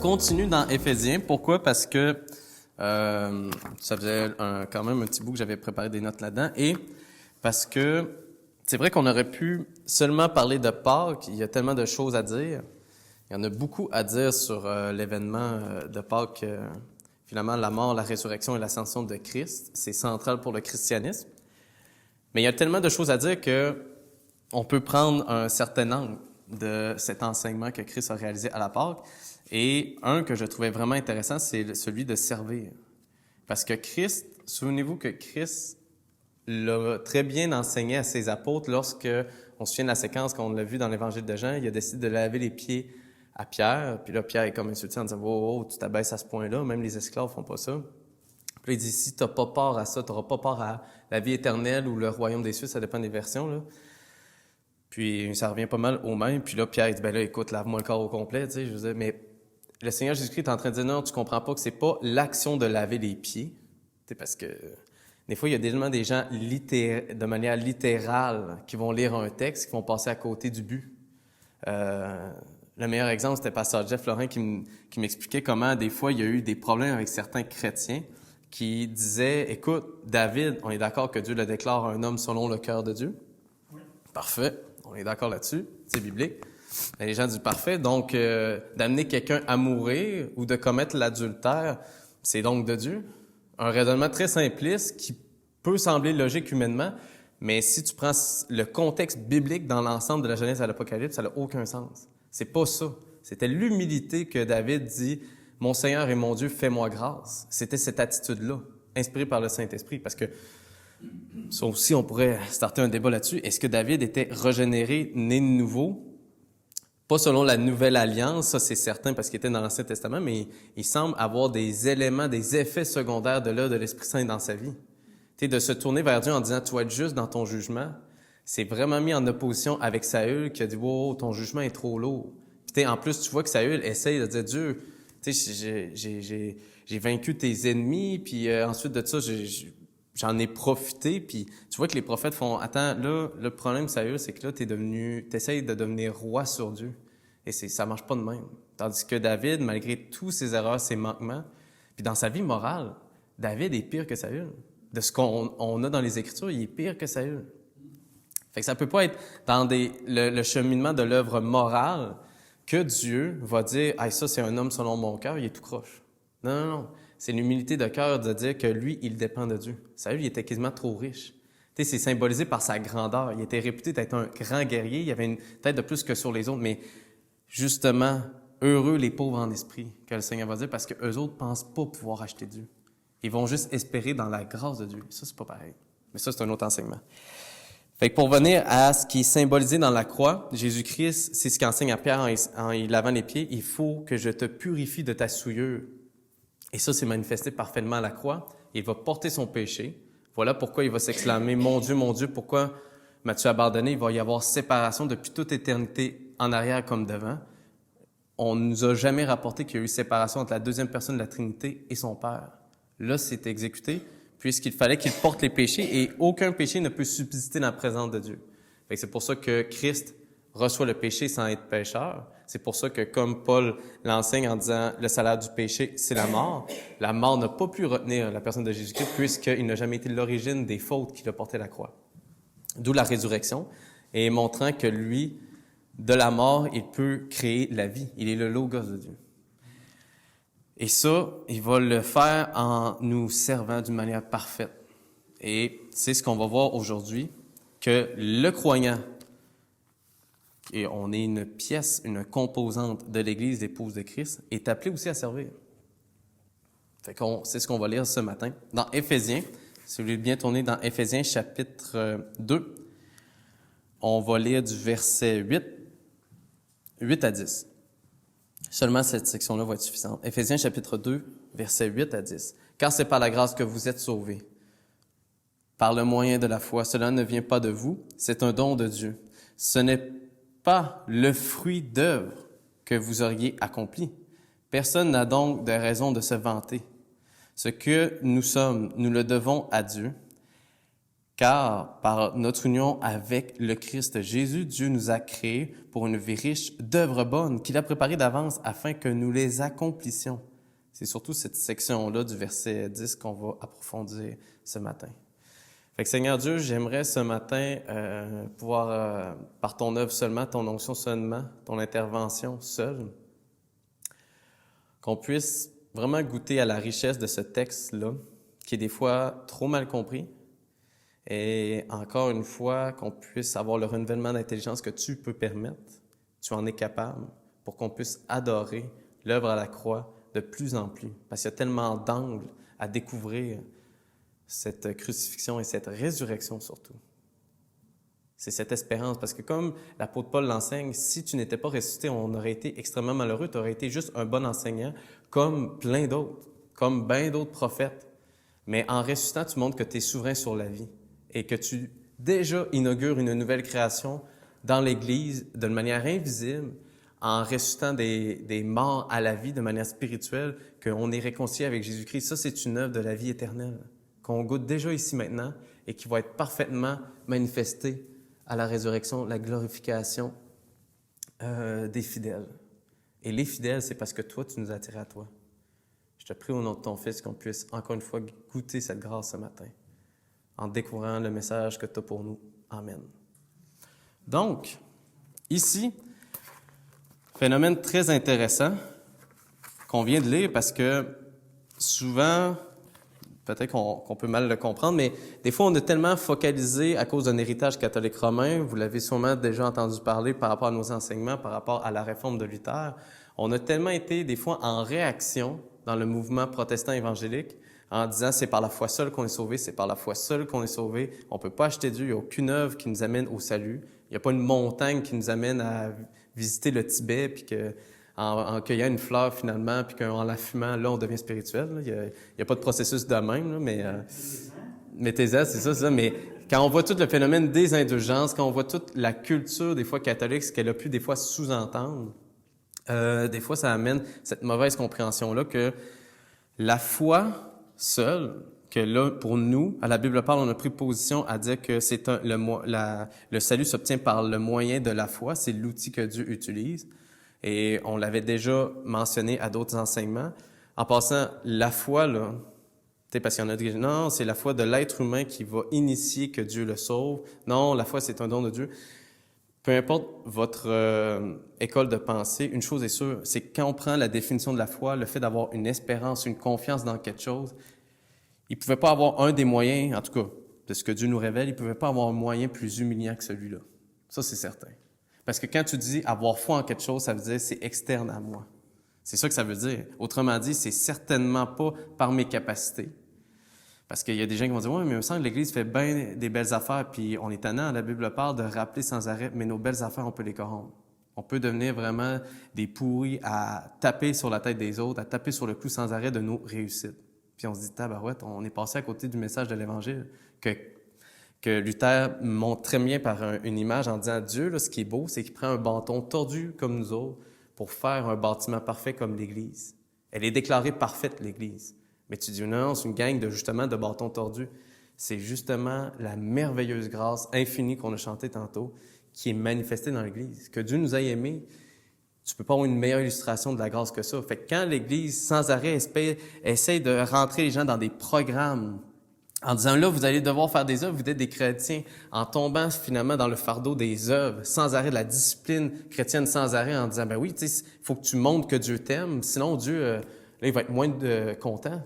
continue dans Éphésiens. Pourquoi? Parce que ça faisait quand même un petit bout que j'avais préparé des notes là-dedans. Et parce que c'est vrai qu'on aurait pu seulement parler de Pâques. Il y a tellement de choses à dire. Il y en a beaucoup à dire sur l'événement de Pâques. Finalement, la mort, la résurrection et l'ascension de Christ. C'est central pour le christianisme. Mais il y a tellement de choses à dire que on peut prendre un certain angle de cet enseignement que Christ a réalisé à la Pâques. Et un que je trouvais vraiment intéressant, c'est celui de servir. Parce que Christ, souvenez-vous que Christ l'a très bien enseigné à ses apôtres lorsque, on se souvient de la séquence qu'on l'a vu dans l'Évangile de Jean, il a décidé de laver les pieds à Pierre. Puis là, Pierre est comme insulté en disant « Oh, tu t'abaisses à ce point-là, même les esclaves font pas ça. » Puis là, il dit « Si tu n'as pas peur à ça, tu n'auras pas peur à la vie éternelle ou le royaume des cieux, ça dépend des versions. » là. Puis ça revient pas mal au même. Puis là, Pierre, il dit « Ben là, écoute, lave-moi le corps au complet. » Tu sais, je veux dire, mais le Seigneur Jésus-Christ est en train de dire « Non, tu comprends pas que c'est pas l'action de laver les pieds. » Tu sais, parce que des fois, il y a tellement des gens de manière littérale qui vont lire un texte, qui vont passer à côté du but. Le meilleur exemple, c'était Pasteur Jeff Lorrain qui m'expliquait comment, des fois, il y a eu des problèmes avec certains chrétiens qui disaient « Écoute, David, on est d'accord que Dieu le déclare un homme selon le cœur de Dieu. » Oui. Parfait, on est d'accord là-dessus, c'est biblique. Et les gens disent « Parfait, donc d'amener quelqu'un à mourir ou de commettre l'adultère, c'est donc de Dieu. » Un raisonnement très simpliste qui peut sembler logique humainement, mais si tu prends le contexte biblique dans l'ensemble de la Genèse à l'Apocalypse, ça n'a aucun sens. C'est pas ça. C'était l'humilité que David dit « Mon Seigneur et mon Dieu, fais-moi grâce ». C'était cette attitude-là, inspirée par le Saint-Esprit, parce que ça aussi, on pourrait starter un débat là-dessus. Est-ce que David était régénéré, né de nouveau? Pas selon la Nouvelle Alliance, ça c'est certain parce qu'il était dans l'Ancien Testament, mais il semble avoir des éléments, des effets secondaires de l'Esprit Saint dans sa vie. Tu sais, de se tourner vers Dieu en disant « Tu vas être juste dans ton jugement », c'est vraiment mis en opposition avec Saül qui a dit « Wow, ton jugement est trop lourd ». Puis en plus, tu vois que Saül essaye de dire « Dieu, tu sais, j'ai vaincu tes ennemis, puis ensuite de ça, j'en ai profité. » Puis tu vois que les prophètes font « Attends, là, le problème, Saül, c'est que là, t'essayes de devenir roi sur Dieu. » Et ça marche pas de même. Tandis que David, malgré tous ses erreurs, ses manquements, puis dans sa vie morale, David est pire que Saül. De ce qu'on a dans les Écritures, il est pire que Saül. Fait que ça peut pas être dans le cheminement de l'œuvre morale que Dieu va dire « Hey, ça, c'est un homme selon mon cœur, il est tout croche. » Non, non, non. C'est l'humilité de cœur de dire que lui, il dépend de Dieu. Saül, il était quasiment trop riche. Tu sais, c'est symbolisé par sa grandeur. Il était réputé d'être un grand guerrier. Il avait une tête de plus que sur les autres, mais justement, heureux les pauvres en esprit, que le Seigneur va dire, parce qu'eux autres pensent pas pouvoir acheter Dieu. Ils vont juste espérer dans la grâce de Dieu. Ça, c'est pas pareil. Mais ça, c'est un autre enseignement. Fait que pour venir à ce qui est symbolisé dans la croix, Jésus-Christ, c'est ce qu'enseigne à Pierre en y lavant les pieds. Il faut que je te purifie de ta souillure. Et ça, c'est manifesté parfaitement à la croix. Il va porter son péché. Voilà pourquoi il va s'exclamer « Mon Dieu, pourquoi m'as-tu abandonné? » Il va y avoir séparation depuis toute éternité, en arrière comme devant. On ne nous a jamais rapporté qu'il y a eu séparation entre la deuxième personne de la Trinité et son Père. Là, c'est exécuté, puisqu'il fallait qu'il porte les péchés, et aucun péché ne peut subsister dans la présence de Dieu. Fait que c'est pour ça que Christ reçoit le péché sans être pécheur. C'est pour ça que, comme Paul l'enseigne en disant « le salaire du péché, c'est la mort », n'a pas pu retenir la personne de Jésus-Christ, puisqu'il n'a jamais été l'origine des fautes qu'il a portées à la croix. D'où la résurrection, et montrant que lui, de la mort, il peut créer la vie. Il est le Logos de Dieu. Et ça, il va le faire en nous servant d'une manière parfaite. Et c'est ce qu'on va voir aujourd'hui, que le croyant, et on est une pièce, une composante de l'Église d'épouse de Christ, est appelé aussi à servir. C'est ce qu'on va lire ce matin. Dans Éphésiens, si vous voulez bien tourner dans Éphésiens chapitre 2, on va lire du verset 8 à 10. Seulement cette section-là va être suffisante. Éphésiens chapitre 2, versets 8 à 10. « Car c'est par la grâce que vous êtes sauvés, par le moyen de la foi. Cela ne vient pas de vous, c'est un don de Dieu. Ce n'est pas le fruit d'œuvres que vous auriez accompli. Personne n'a donc de raison de se vanter. Ce que nous sommes, nous le devons à Dieu. Car par notre union avec le Christ Jésus, Dieu nous a créés pour une vie riche d'œuvres bonnes qu'il a préparées d'avance afin que nous les accomplissions. C'est surtout cette section-là du verset 10 qu'on va approfondir ce matin. Fait que Seigneur Dieu, j'aimerais ce matin pouvoir, par ton œuvre seulement, ton onction seulement, ton intervention seule, qu'on puisse vraiment goûter à la richesse de ce texte-là, qui est des fois trop mal compris, et encore une fois, qu'on puisse avoir le renouvellement d'intelligence que tu peux permettre, tu en es capable, pour qu'on puisse adorer l'œuvre à la croix de plus en plus. Parce qu'il y a tellement d'angles à découvrir cette crucifixion et cette résurrection surtout. C'est cette espérance, parce que comme l'apôtre Paul l'enseigne, si tu n'étais pas ressuscité, on aurait été extrêmement malheureux, tu aurais été juste un bon enseignant, comme plein d'autres, comme bien d'autres prophètes. Mais en ressuscitant, tu montres que tu es souverain sur la vie et que tu déjà inaugures une nouvelle création dans l'Église d'une manière invisible, en ressuscitant des morts à la vie de manière spirituelle, qu'on est réconcilié avec Jésus-Christ. Ça, c'est une œuvre de la vie éternelle, qu'on goûte déjà ici maintenant et qui va être parfaitement manifestée à la résurrection, la glorification des fidèles. Et les fidèles, c'est parce que toi, tu nous as attirés à toi. Je te prie au nom de ton Fils qu'on puisse encore une fois goûter cette grâce ce matin, en découvrant le message que tu as pour nous. Amen. Donc, ici, phénomène très intéressant qu'on vient de lire parce que souvent, peut-être qu'on peut mal le comprendre, mais des fois, on est tellement focalisé à cause d'un héritage catholique romain, vous l'avez sûrement déjà entendu parler par rapport à nos enseignements, par rapport à la réforme de Luther, on a tellement été des fois en réaction dans le mouvement protestant évangélique en disant c'est par la foi seule qu'on est sauvé, c'est par la foi seule qu'on est sauvé, on ne peut pas acheter Dieu, il n'y a aucune œuvre qui nous amène au salut, il n'y a pas une montagne qui nous amène à visiter le Tibet, puis en cueillant une fleur finalement, puis qu'en la fumant, là, on devient spirituel. Là. Il n'y a pas de processus de même, là, mais mettez-en, c'est ça. Mais quand on voit tout le phénomène des indulgences, quand on voit toute la culture, des fois, catholique, ce qu'elle a pu, des fois, sous-entendre, des fois, ça amène cette mauvaise compréhension-là que la foi seule, que là, pour nous, à la Bible parle, on a pris position à dire que c'est le salut s'obtient par le moyen de la foi, c'est l'outil que Dieu utilise. Et on l'avait déjà mentionné à d'autres enseignements. En passant, la foi, là, parce qu'il y en a dit, non, c'est la foi de l'être humain qui va initier que Dieu le sauve. Non, la foi, c'est un don de Dieu. Peu importe votre école de pensée, une chose est sûre, c'est que quand on prend la définition de la foi, le fait d'avoir une espérance, une confiance dans quelque chose, il ne pouvait pas avoir un des moyens, en tout cas, de ce que Dieu nous révèle, il ne pouvait pas avoir un moyen plus humiliant que celui-là. Ça, c'est certain. Parce que quand tu dis avoir foi en quelque chose, ça veut dire c'est externe à moi. C'est ça que ça veut dire. Autrement dit, c'est certainement pas par mes capacités. Parce qu'il y a des gens qui vont dire « Oui, mais il me semble que l'Église fait bien des belles affaires, puis on est tannant, la Bible parle de rappeler sans arrêt, mais nos belles affaires, on peut les corrompre. On peut devenir vraiment des pourris à taper sur la tête des autres, à taper sur le clou sans arrêt de nos réussites. Puis on se dit « Tabarouette, on est passé à côté du message de l'Évangile que Luther montre très bien par une image en disant « Dieu, là, ce qui est beau, c'est qu'il prend un bâton tordu comme nous autres pour faire un bâtiment parfait comme l'Église. Elle est déclarée parfaite, l'Église. » Mais tu dis, non, c'est une gang de bâtons tordus. C'est justement la merveilleuse grâce infinie qu'on a chantée tantôt qui est manifestée dans l'Église. Que Dieu nous a aimés, tu peux pas avoir une meilleure illustration de la grâce que ça. Fait que quand l'Église, sans arrêt, essaie de rentrer les gens dans des programmes en disant, là, vous allez devoir faire des œuvres, vous êtes des chrétiens, en tombant finalement dans le fardeau des œuvres, sans arrêt, de la discipline chrétienne sans arrêt, en disant, ben oui, tu sais, il faut que tu montres que Dieu t'aime, sinon Dieu, là, il va être moins content.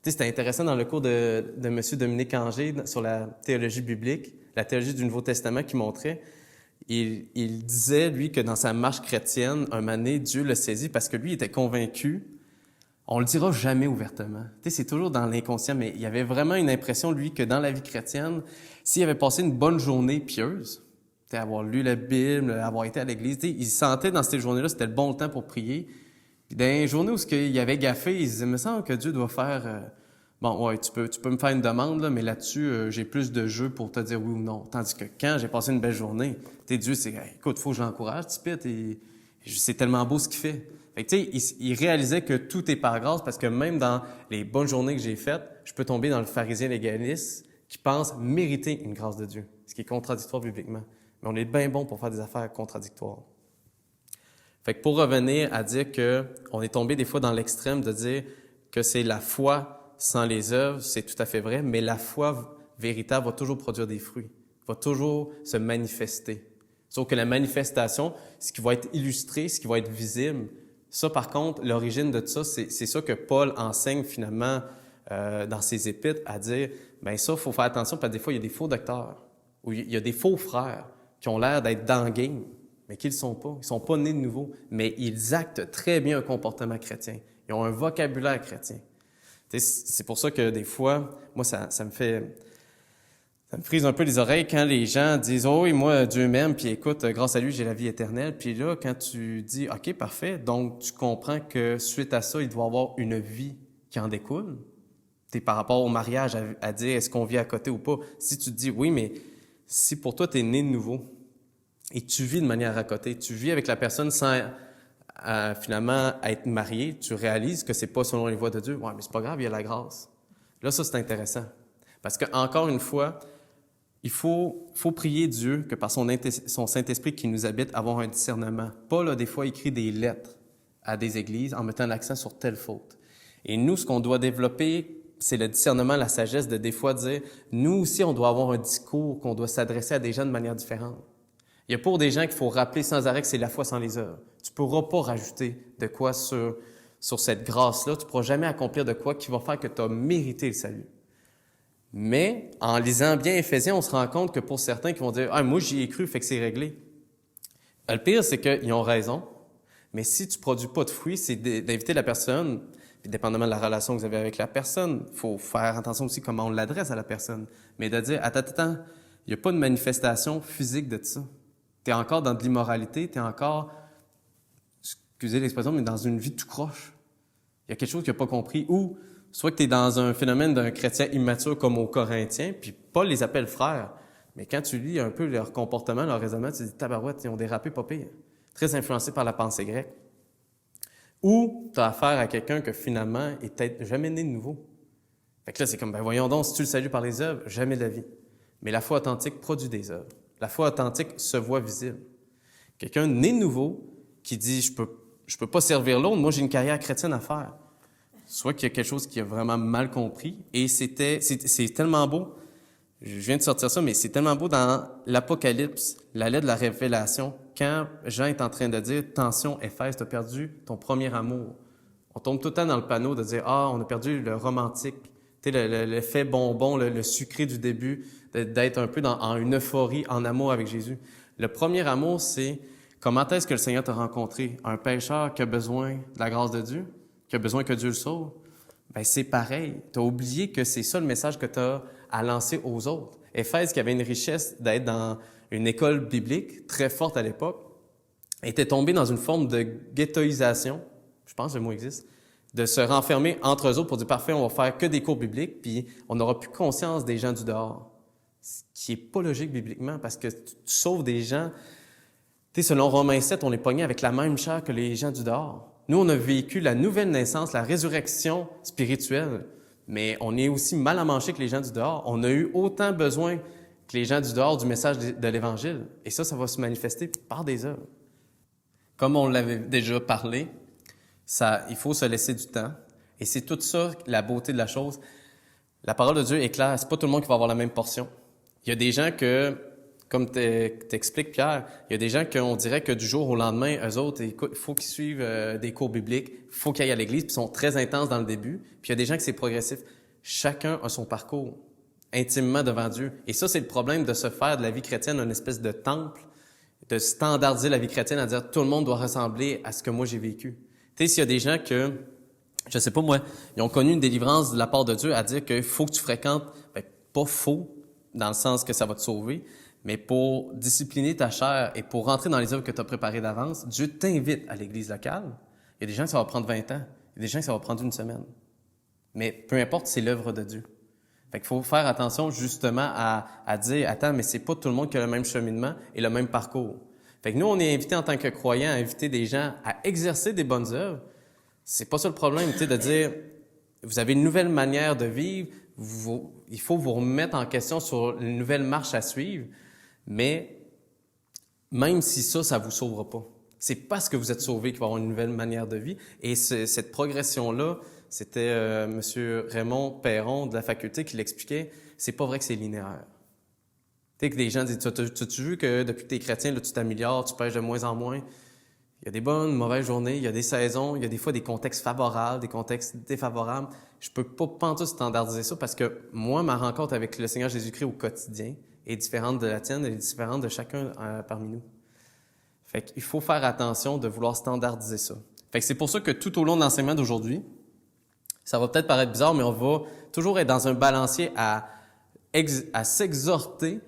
C'était intéressant dans le cours de M. Dominique Angers sur la théologie biblique, la théologie du Nouveau Testament qui montrait, il disait, lui, que dans sa marche chrétienne, un moment donné, Dieu le saisit parce que lui, il était convaincu, on le dira jamais ouvertement. C'est toujours dans l'inconscient, mais il y avait vraiment une impression, lui, que dans la vie chrétienne, s'il avait passé une bonne journée pieuse, avoir lu la Bible, avoir été à l'église, il sentait dans ces journées-là, c'était le bon temps pour prier. Puis dans les journées où il avait gaffé, il disait, il me semble que Dieu doit faire, bon, ouais, tu peux me faire une demande, là, mais là-dessus, j'ai plus de jeu pour te dire oui ou non. Tandis que quand j'ai passé une belle journée, Dieu, c'est, hey, écoute, faut que je l'encourage, Tipit, et c'est tellement beau ce qu'il fait. Fait que, tu sais, il réalisait que tout est par grâce parce que même dans les bonnes journées que j'ai faites, je peux tomber dans le pharisien légaliste qui pensent mériter une grâce de Dieu, ce qui est contradictoire bibliquement. Mais on est bien bon pour faire des affaires contradictoires. Fait que pour revenir à dire qu'on est tombé des fois dans l'extrême de dire que c'est la foi sans les œuvres, c'est tout à fait vrai, mais la foi véritable va toujours produire des fruits, va toujours se manifester. Sauf que la manifestation, ce qui va être illustré, ce qui va être visible, ça par contre, l'origine de ça, c'est ça que Paul enseigne finalement dans ses épîtres, à dire, bien ça, il faut faire attention, parce que des fois, il y a des faux docteurs, ou il y a des faux frères qui ont l'air d'être dans le game, mais qui ne le sont pas. Ils ne sont pas nés de nouveau, mais ils actent très bien un comportement chrétien. Ils ont un vocabulaire chrétien. C'est pour ça que des fois, moi, ça me frise un peu les oreilles quand les gens disent « Oh oui, moi, Dieu m'aime, puis écoute, grâce à lui, j'ai la vie éternelle. » Puis là, quand tu dis « OK, parfait, donc tu comprends que suite à ça, il doit y avoir une vie qui en découle. » Tu es par rapport au mariage à dire « Est-ce qu'on vit à côté ou pas? » Si tu te dis « Oui, mais si pour toi, tu es né de nouveau, et tu vis de manière à côté, tu vis avec la personne sans finalement être marié, tu réalises que c'est pas selon les voies de Dieu. Ouais, mais c'est pas grave, il y a la grâce. Là, ça, c'est intéressant. Parce que encore une fois, il faut prier Dieu que par son Saint-Esprit qui nous habite, avoir un discernement. Paul a des fois écrit des lettres à des églises en mettant l'accent sur telle faute. Et nous, ce qu'on doit développer, c'est le discernement, la sagesse de des fois dire, nous aussi, on doit avoir un discours, qu'on doit s'adresser à des gens de manière différente. Il y a pour des gens qu'il faut rappeler sans arrêt que c'est la foi sans les œuvres. Tu ne pourras pas rajouter de quoi sur cette grâce-là. Tu ne pourras jamais accomplir de quoi qui va faire que tu as mérité le salut. Mais en lisant bien Éphésiens, on se rend compte que pour certains qui vont dire « Ah, moi j'y ai cru, fait que c'est réglé ». Le pire, c'est qu'ils ont raison. Mais si tu ne produis pas de fruits, c'est d'inviter la personne, puis dépendamment de la relation que vous avez avec la personne, il faut faire attention aussi comment on l'adresse à la personne. Mais de dire « Attends, il n'y a pas de manifestation physique de ça. » Tu es encore dans de l'immoralité, tu es encore, excusez l'expression, mais dans une vie tout croche. Il y a quelque chose qu'il n'a pas compris. Ou soit que tu es dans un phénomène d'un chrétien immature comme aux Corinthiens, puis Paul les appelle frères. Mais quand tu lis un peu leur comportement, leur raisonnement, tu te dis « Tabarouette, ils ont dérapé pas pire. » Très influencé par la pensée grecque. Ou tu as affaire à quelqu'un que finalement est peut-être jamais né de nouveau. Fait que là, c'est comme, ben voyons donc, si tu le salues par les œuvres, jamais de la vie. Mais la foi authentique produit des œuvres. La foi authentique se voit visible. Quelqu'un né de nouveau qui dit « Je peux pas servir l'autre, moi j'ai une carrière chrétienne à faire. » Soit qu'il y a quelque chose qui a vraiment mal compris. Et c'est tellement beau, je viens de sortir ça, mais c'est tellement beau dans l'Apocalypse, la lettre de la Révélation, quand Jean est en train de dire « Attention, Éphèse, tu as perdu ton premier amour. » On tombe tout le temps dans le panneau de dire « Ah, on a perdu le romantique. » Tu sais, l'effet bonbon, le sucré du début, d'être un peu en une euphorie, en amour avec Jésus. Le premier amour, c'est comment est-ce que le Seigneur t'a rencontré? Un pécheur qui a besoin de la grâce de Dieu, qui a besoin que Dieu le sauve? Bien, c'est pareil. Tu as oublié que c'est ça le message que tu as à lancer aux autres. Éphèse, qui avait une richesse d'être dans une école biblique très forte à l'époque, était tombé dans une forme de ghettoisation, je pense que le mot existe, de se renfermer entre eux autres pour dire « Parfait, on va faire que des cours bibliques, puis on n'aura plus conscience des gens du dehors. » Ce qui n'est pas logique bibliquement, parce que tu sauves des gens. Tu sais, selon Romains 7, on est pogné avec la même chair que les gens du dehors. Nous, on a vécu la nouvelle naissance, la résurrection spirituelle, mais on est aussi mal à manger que les gens du dehors. On a eu autant besoin que les gens du dehors du message de l'Évangile. Et ça va se manifester par des œuvres. Comme on l'avait déjà parlé, il faut se laisser du temps. Et c'est tout ça, la beauté de la chose. La parole de Dieu est claire. C'est pas tout le monde qui va avoir la même portion. Il y a des gens que, comme t'expliques, Pierre, il y a des gens qu'on dirait que du jour au lendemain, eux autres, il faut qu'ils suivent des cours bibliques, il faut qu'ils aillent à l'église, puis ils sont très intenses dans le début. Puis il y a des gens qui c'est progressif. Chacun a son parcours intimement devant Dieu. Et ça, c'est le problème de se faire de la vie chrétienne une espèce de temple, de standardiser la vie chrétienne, à dire tout le monde doit ressembler à ce que moi j'ai vécu. Tu sais, s'il y a des gens que, je sais pas moi, ils ont connu une délivrance de la part de Dieu à dire qu'il faut que tu fréquentes, pas faux, dans le sens que ça va te sauver, mais pour discipliner ta chair et pour rentrer dans les œuvres que tu as préparées d'avance, Dieu t'invite à l'église locale. Il y a des gens que ça va prendre 20 ans, il y a des gens que ça va prendre une semaine. Mais peu importe, c'est l'œuvre de Dieu. Fait qu'il faut faire attention justement à dire, attends, mais c'est pas tout le monde qui a le même cheminement et le même parcours. Fait que nous, on est invités en tant que croyants à inviter des gens à exercer des bonnes œuvres. C'est pas ça le problème, tu sais, de dire, vous avez une nouvelle manière de vivre, il faut vous remettre en question sur une nouvelle marche à suivre, mais même si ça vous sauvera pas. C'est parce que vous êtes sauvé qu'il va y avoir une nouvelle manière de vie. Et cette progression-là, c'était Monsieur Raymond Perron de la faculté qui l'expliquait, c'est pas vrai que c'est linéaire. Tu sais que des gens disent, tu vu que depuis que t'es chrétien, là, tu t'améliores, tu pêches de moins en moins. Il y a des bonnes, mauvaises journées, il y a des saisons, il y a des fois des contextes favorables, des contextes défavorables. Je peux pas pantoute standardiser ça parce que moi, ma rencontre avec le Seigneur Jésus-Christ au quotidien est différente de la tienne, elle est différente de chacun parmi nous. Fait qu'il faut faire attention de vouloir standardiser ça. Fait que c'est pour ça que tout au long de l'enseignement d'aujourd'hui, ça va peut-être paraître bizarre, mais on va toujours être dans un balancier à s'exhorter,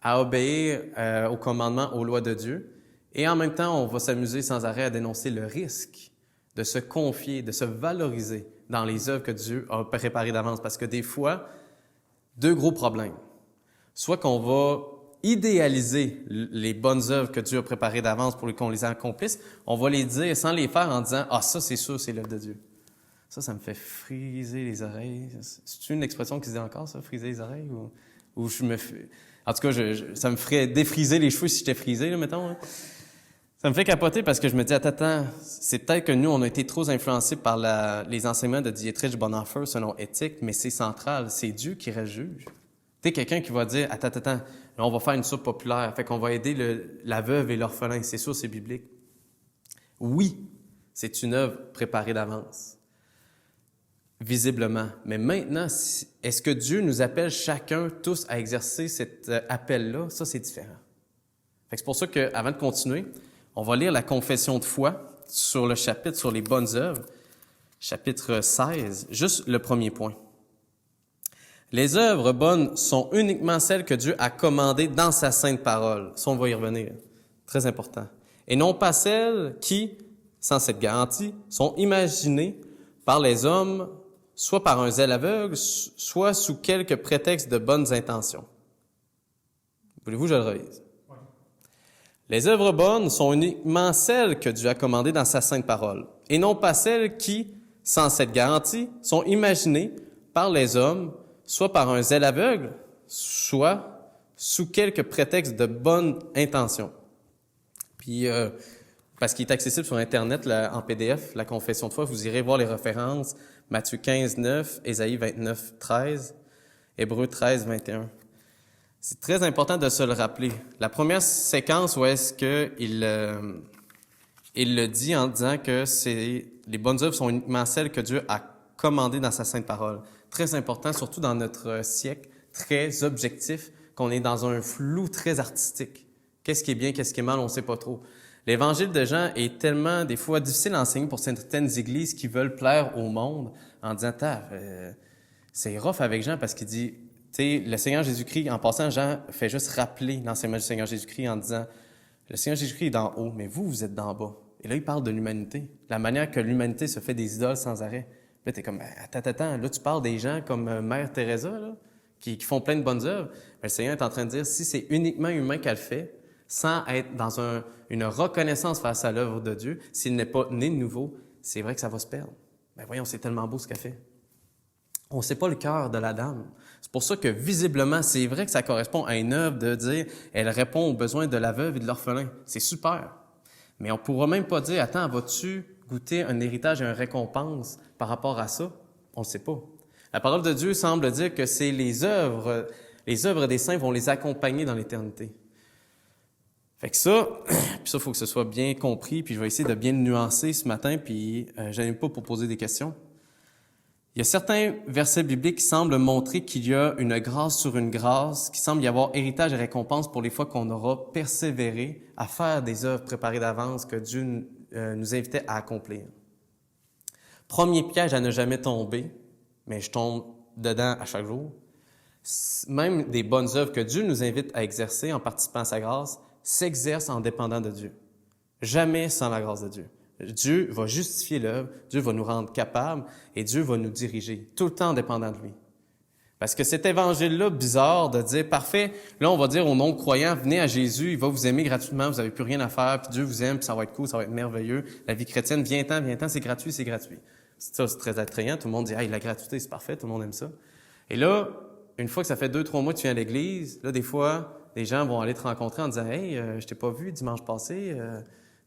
à obéir aux commandements, aux lois de Dieu. Et en même temps, on va s'amuser sans arrêt à dénoncer le risque de se confier, de se valoriser dans les œuvres que Dieu a préparées d'avance. Parce que des fois, deux gros problèmes. Soit qu'on va idéaliser les bonnes œuvres que Dieu a préparées d'avance pour qu'on les accomplisse, on va les dire sans les faire en disant « Ah, ça, c'est sûr, c'est l'œuvre de Dieu. » Ça me fait friser les oreilles. C'est une expression qui se dit encore, ça, friser les oreilles? Ou je me fais... En tout cas, ça me ferait défriser les cheveux si j'étais frisé, là, mettons. Hein. Ça me fait capoter parce que je me dis, attends, c'est peut-être que nous, on a été trop influencés par les enseignements de Dietrich Bonhoeffer selon éthique, mais c'est central, c'est Dieu qui reste juge. Tu sais, quelqu'un qui va dire, attends, là, on va faire une soupe populaire, fait qu'on va aider la veuve et l'orphelin, c'est sûr, c'est biblique. Oui, c'est une œuvre préparée d'avance, visiblement. Mais maintenant, est-ce que Dieu nous appelle chacun, tous, à exercer cet appel-là? Ça, c'est différent. Fait que c'est pour ça qu'avant de continuer, on va lire la confession de foi sur le chapitre sur les bonnes œuvres, chapitre 16, juste le premier point. Les œuvres bonnes sont uniquement celles que Dieu a commandées dans sa sainte parole. Ça, on va y revenir. Très important. Et non pas celles qui, sans cette garantie, sont imaginées par les hommes, soit par un zèle aveugle, soit sous quelque prétexte de bonnes intentions. Voulez-vous que je le relise? Les œuvres bonnes sont uniquement celles que Dieu a commandées dans sa sainte parole, et non pas celles qui, sans cette garantie, sont imaginées par les hommes, soit par un zèle aveugle, soit sous quelque prétexte de bonne intention. Puis, parce qu'il est accessible sur Internet en PDF, la confession de foi, vous irez voir les références, Matthieu 15, 9, Ésaïe 29, 13, Hébreux 13, 21. C'est très important de se le rappeler. La première séquence où est-ce qu'il le dit en disant que les bonnes œuvres sont uniquement celles que Dieu a commandées dans sa sainte parole. Très important, surtout dans notre siècle, très objectif, qu'on est dans un flou très artistique. Qu'est-ce qui est bien, qu'est-ce qui est mal, on ne sait pas trop. L'évangile de Jean est tellement, des fois, difficile à enseigner pour certaines églises qui veulent plaire au monde en disant « c'est rough avec Jean parce qu'il dit... » Tu sais, le Seigneur Jésus-Christ, en passant, Jean fait juste rappeler l'enseignement du Seigneur Jésus-Christ en disant « Le Seigneur Jésus-Christ est d'en haut, mais vous êtes d'en bas. » Et là, il parle de l'humanité, la manière que l'humanité se fait des idoles sans arrêt. Puis là, t'es comme « Attends, là, tu parles des gens comme Mère Teresa, là, qui font plein de bonnes œuvres. » Mais le Seigneur est en train de dire « Si c'est uniquement humain qu'elle fait, sans être dans une reconnaissance face à l'œuvre de Dieu, s'il n'est pas né de nouveau, c'est vrai que ça va se perdre. » Ben voyons, c'est tellement beau ce qu'elle fait. On ne sait pas le cœur de la dame. C'est pour ça que, visiblement, c'est vrai que ça correspond à une œuvre de dire « elle répond aux besoins de la veuve et de l'orphelin ». C'est super. Mais on ne pourra même pas dire « attends, vas-tu goûter un héritage et une récompense par rapport à ça? » On ne sait pas. La parole de Dieu semble dire que c'est les œuvres des saints vont les accompagner dans l'éternité. Fait que ça, puis ça, il faut que ce soit bien compris, puis je vais essayer de bien le nuancer ce matin, puis je n'aime pas pour poser des questions. Il y a certains versets bibliques qui semblent montrer qu'il y a une grâce sur une grâce, qu'il semble y avoir héritage et récompense pour les fois qu'on aura persévéré à faire des œuvres préparées d'avance que Dieu nous invitait à accomplir. Premier piège à ne jamais tomber, mais je tombe dedans à chaque jour. Même des bonnes œuvres que Dieu nous invite à exercer en participant à sa grâce s'exercent en dépendant de Dieu. Jamais sans la grâce de Dieu. Dieu va justifier l'œuvre, Dieu va nous rendre capables et Dieu va nous diriger, tout le temps dépendant de lui. Parce que cet évangile-là, bizarre de dire, parfait, là on va dire aux non-croyants, venez à Jésus, il va vous aimer gratuitement, vous n'avez plus rien à faire, puis Dieu vous aime, puis ça va être cool, ça va être merveilleux. La vie chrétienne, viens-t'en, c'est gratuit, c'est gratuit. Ça, c'est très attrayant, tout le monde dit, hey, la gratuité, c'est parfait, tout le monde aime ça. Et là, une fois que ça fait 2-3 mois que tu viens à l'église, là, des fois, des gens vont aller te rencontrer en disant « Hey, je t'ai pas vu dimanche passé,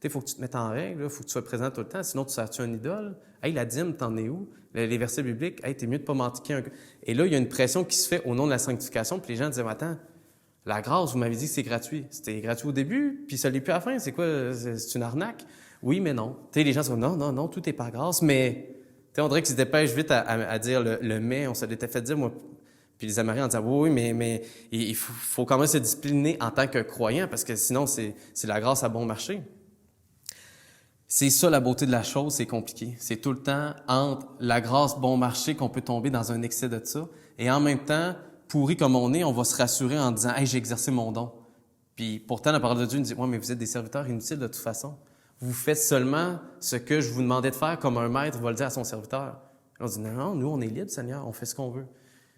il faut que tu te mettes en règle, il faut que tu sois présent tout le temps, sinon tu sers-tu un idole? Hey, la dîme, t'en es où? Les versets bibliques, hey, t'es mieux de pas manquer un... » Et là, il y a une pression qui se fait au nom de la sanctification, puis les gens disent « Attends, la grâce, vous m'avez dit que c'est gratuit. C'était gratuit au début, puis ça l'est plus à la fin. C'est quoi? C'est une arnaque? » Oui, mais non. Tu sais, les gens sont « Non, non, non, tout est par grâce, mais... » Tu sais, on dirait qu'ils se dépêchent vite à dire le « mais ». On se l'était fait dire, moi, puis les Américains en disant « Oui, mais il faut quand même se discipliner en tant que croyant, parce que sinon, c'est la grâce à bon marché. » C'est ça la beauté de la chose, c'est compliqué. C'est tout le temps entre la grâce bon marché qu'on peut tomber dans un excès de ça, et en même temps, pourri comme on est, on va se rassurer en disant « Hey, j'ai exercé mon don. » Puis pourtant, la parole de Dieu nous dit « Ouais, mais vous êtes des serviteurs inutiles de toute façon. Vous faites seulement ce que je vous demandais de faire comme un maître va le dire à son serviteur. » On dit « Non, non, nous, on est libres, Seigneur, on fait ce qu'on veut. »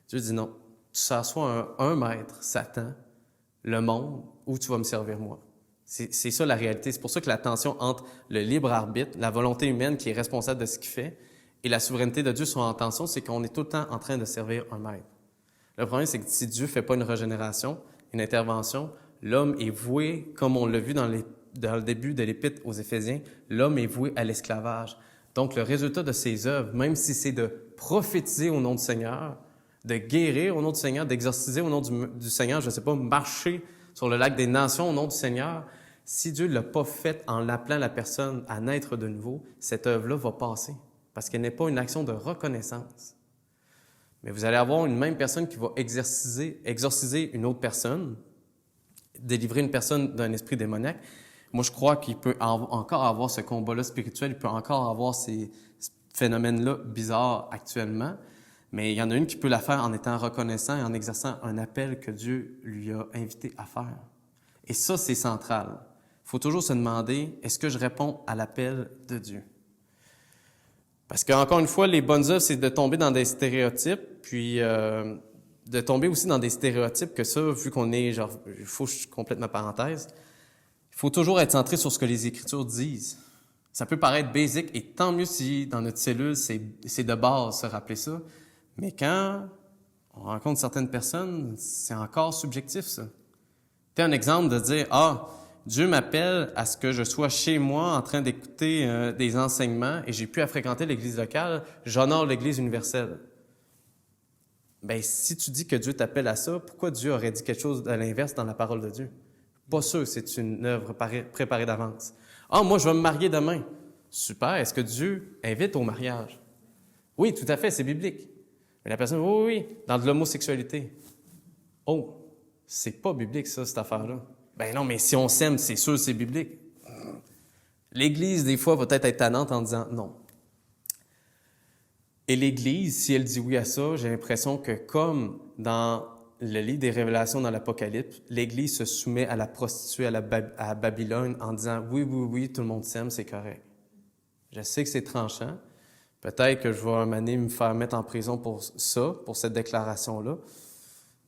Dieu dit « Non, tu sers soit un maître, Satan, le monde, ou tu vas me servir moi. » C'est ça la réalité. C'est pour ça que la tension entre le libre arbitre, la volonté humaine qui est responsable de ce qu'il fait, et la souveraineté de Dieu sont en tension, c'est qu'on est tout le temps en train de servir un maître. Le problème, c'est que si Dieu ne fait pas une régénération, une intervention, l'homme est voué, comme on l'a vu dans le début de l'Épître aux Éphésiens, l'homme est voué à l'esclavage. Donc, le résultat de ses œuvres, même si c'est de prophétiser au nom du Seigneur, de guérir au nom du Seigneur, d'exorciser au nom du Seigneur, je ne sais pas, marcher sur le lac des nations au nom du Seigneur, si Dieu ne l'a pas fait en appelant la personne à naître de nouveau, cette œuvre-là va passer, parce qu'elle n'est pas une action de reconnaissance. Mais vous allez avoir une même personne qui va exorciser une autre personne, délivrer une personne d'un esprit démoniaque. Moi, je crois qu'il peut encore avoir ce combat-là spirituel, il peut encore avoir ces phénomènes-là bizarres actuellement, mais il y en a une qui peut la faire en étant reconnaissant et en exerçant un appel que Dieu lui a invité à faire. Et ça, c'est central. Il faut toujours se demander, est-ce que je réponds à l'appel de Dieu? Parce qu'encore une fois, les bonnes œuvres, c'est de tomber dans des stéréotypes, puis de tomber aussi dans des stéréotypes que ça, vu qu'on est, genre, il faut que je complète ma parenthèse, il faut toujours être centré sur ce que les Écritures disent. Ça peut paraître basique, et tant mieux si dans notre cellule, c'est de base se rappeler ça, mais quand on rencontre certaines personnes, c'est encore subjectif, ça. C'est un exemple de dire, Dieu m'appelle à ce que je sois chez moi en train d'écouter des enseignements et j'ai plus à fréquenter l'Église locale, j'honore l'Église universelle. Bien, si tu dis que Dieu t'appelle à ça, pourquoi Dieu aurait dit quelque chose à l'inverse dans la parole de Dieu? Pas sûr, c'est une œuvre préparée d'avance. Moi, je vais me marier demain. Super, est-ce que Dieu invite au mariage? Oui, tout à fait, c'est biblique. Mais la personne, oui, dans de l'homosexualité. C'est pas biblique, ça, cette affaire-là. Ben non, mais si on s'aime, c'est sûr, c'est biblique. L'Église, des fois, va peut-être être tannante en disant non. Et l'Église, si elle dit oui à ça, j'ai l'impression que comme dans le livre des Révélations dans l'Apocalypse, l'Église se soumet à la prostituée à Babylone en disant oui, tout le monde s'aime, c'est correct. Je sais que c'est tranchant. Peut-être que je vais un moment donné me faire mettre en prison pour ça, pour cette déclaration-là.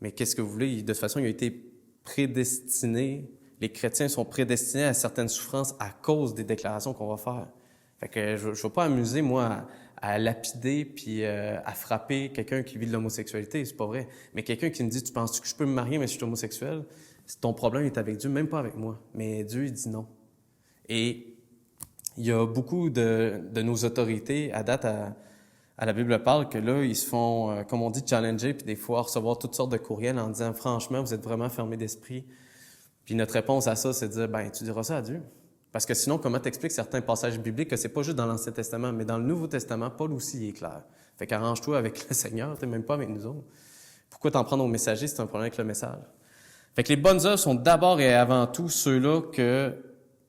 Mais qu'est-ce que vous voulez? De toute façon, il a été prédestiné, les chrétiens sont prédestinés à certaines souffrances à cause des déclarations qu'on va faire. Fait que je ne vais pas amuser, moi, à lapider puis à frapper quelqu'un qui vit de l'homosexualité, c'est pas vrai. Mais quelqu'un qui me dit « Tu penses que je peux me marier mais je suis homosexuel? » Ton problème est avec Dieu, même pas avec moi. Mais Dieu, il dit non. Et il y a beaucoup de nos autorités, à date, à la Bible parle que là, ils se font, comme on dit, challenger, puis des fois recevoir toutes sortes de courriels en disant « Franchement, vous êtes vraiment fermé d'esprit. » Puis notre réponse à ça, c'est de dire « Ben, tu diras ça à Dieu. » Parce que sinon, comment t'expliques certains passages bibliques que c'est pas juste dans l'Ancien Testament, mais dans le Nouveau Testament, Paul aussi il est clair. Fait qu'arrange-toi avec le Seigneur, t'es même pas avec nous autres. Pourquoi t'en prendre au messager si t'as un problème avec le message? Fait que les bonnes œuvres sont d'abord et avant tout ceux-là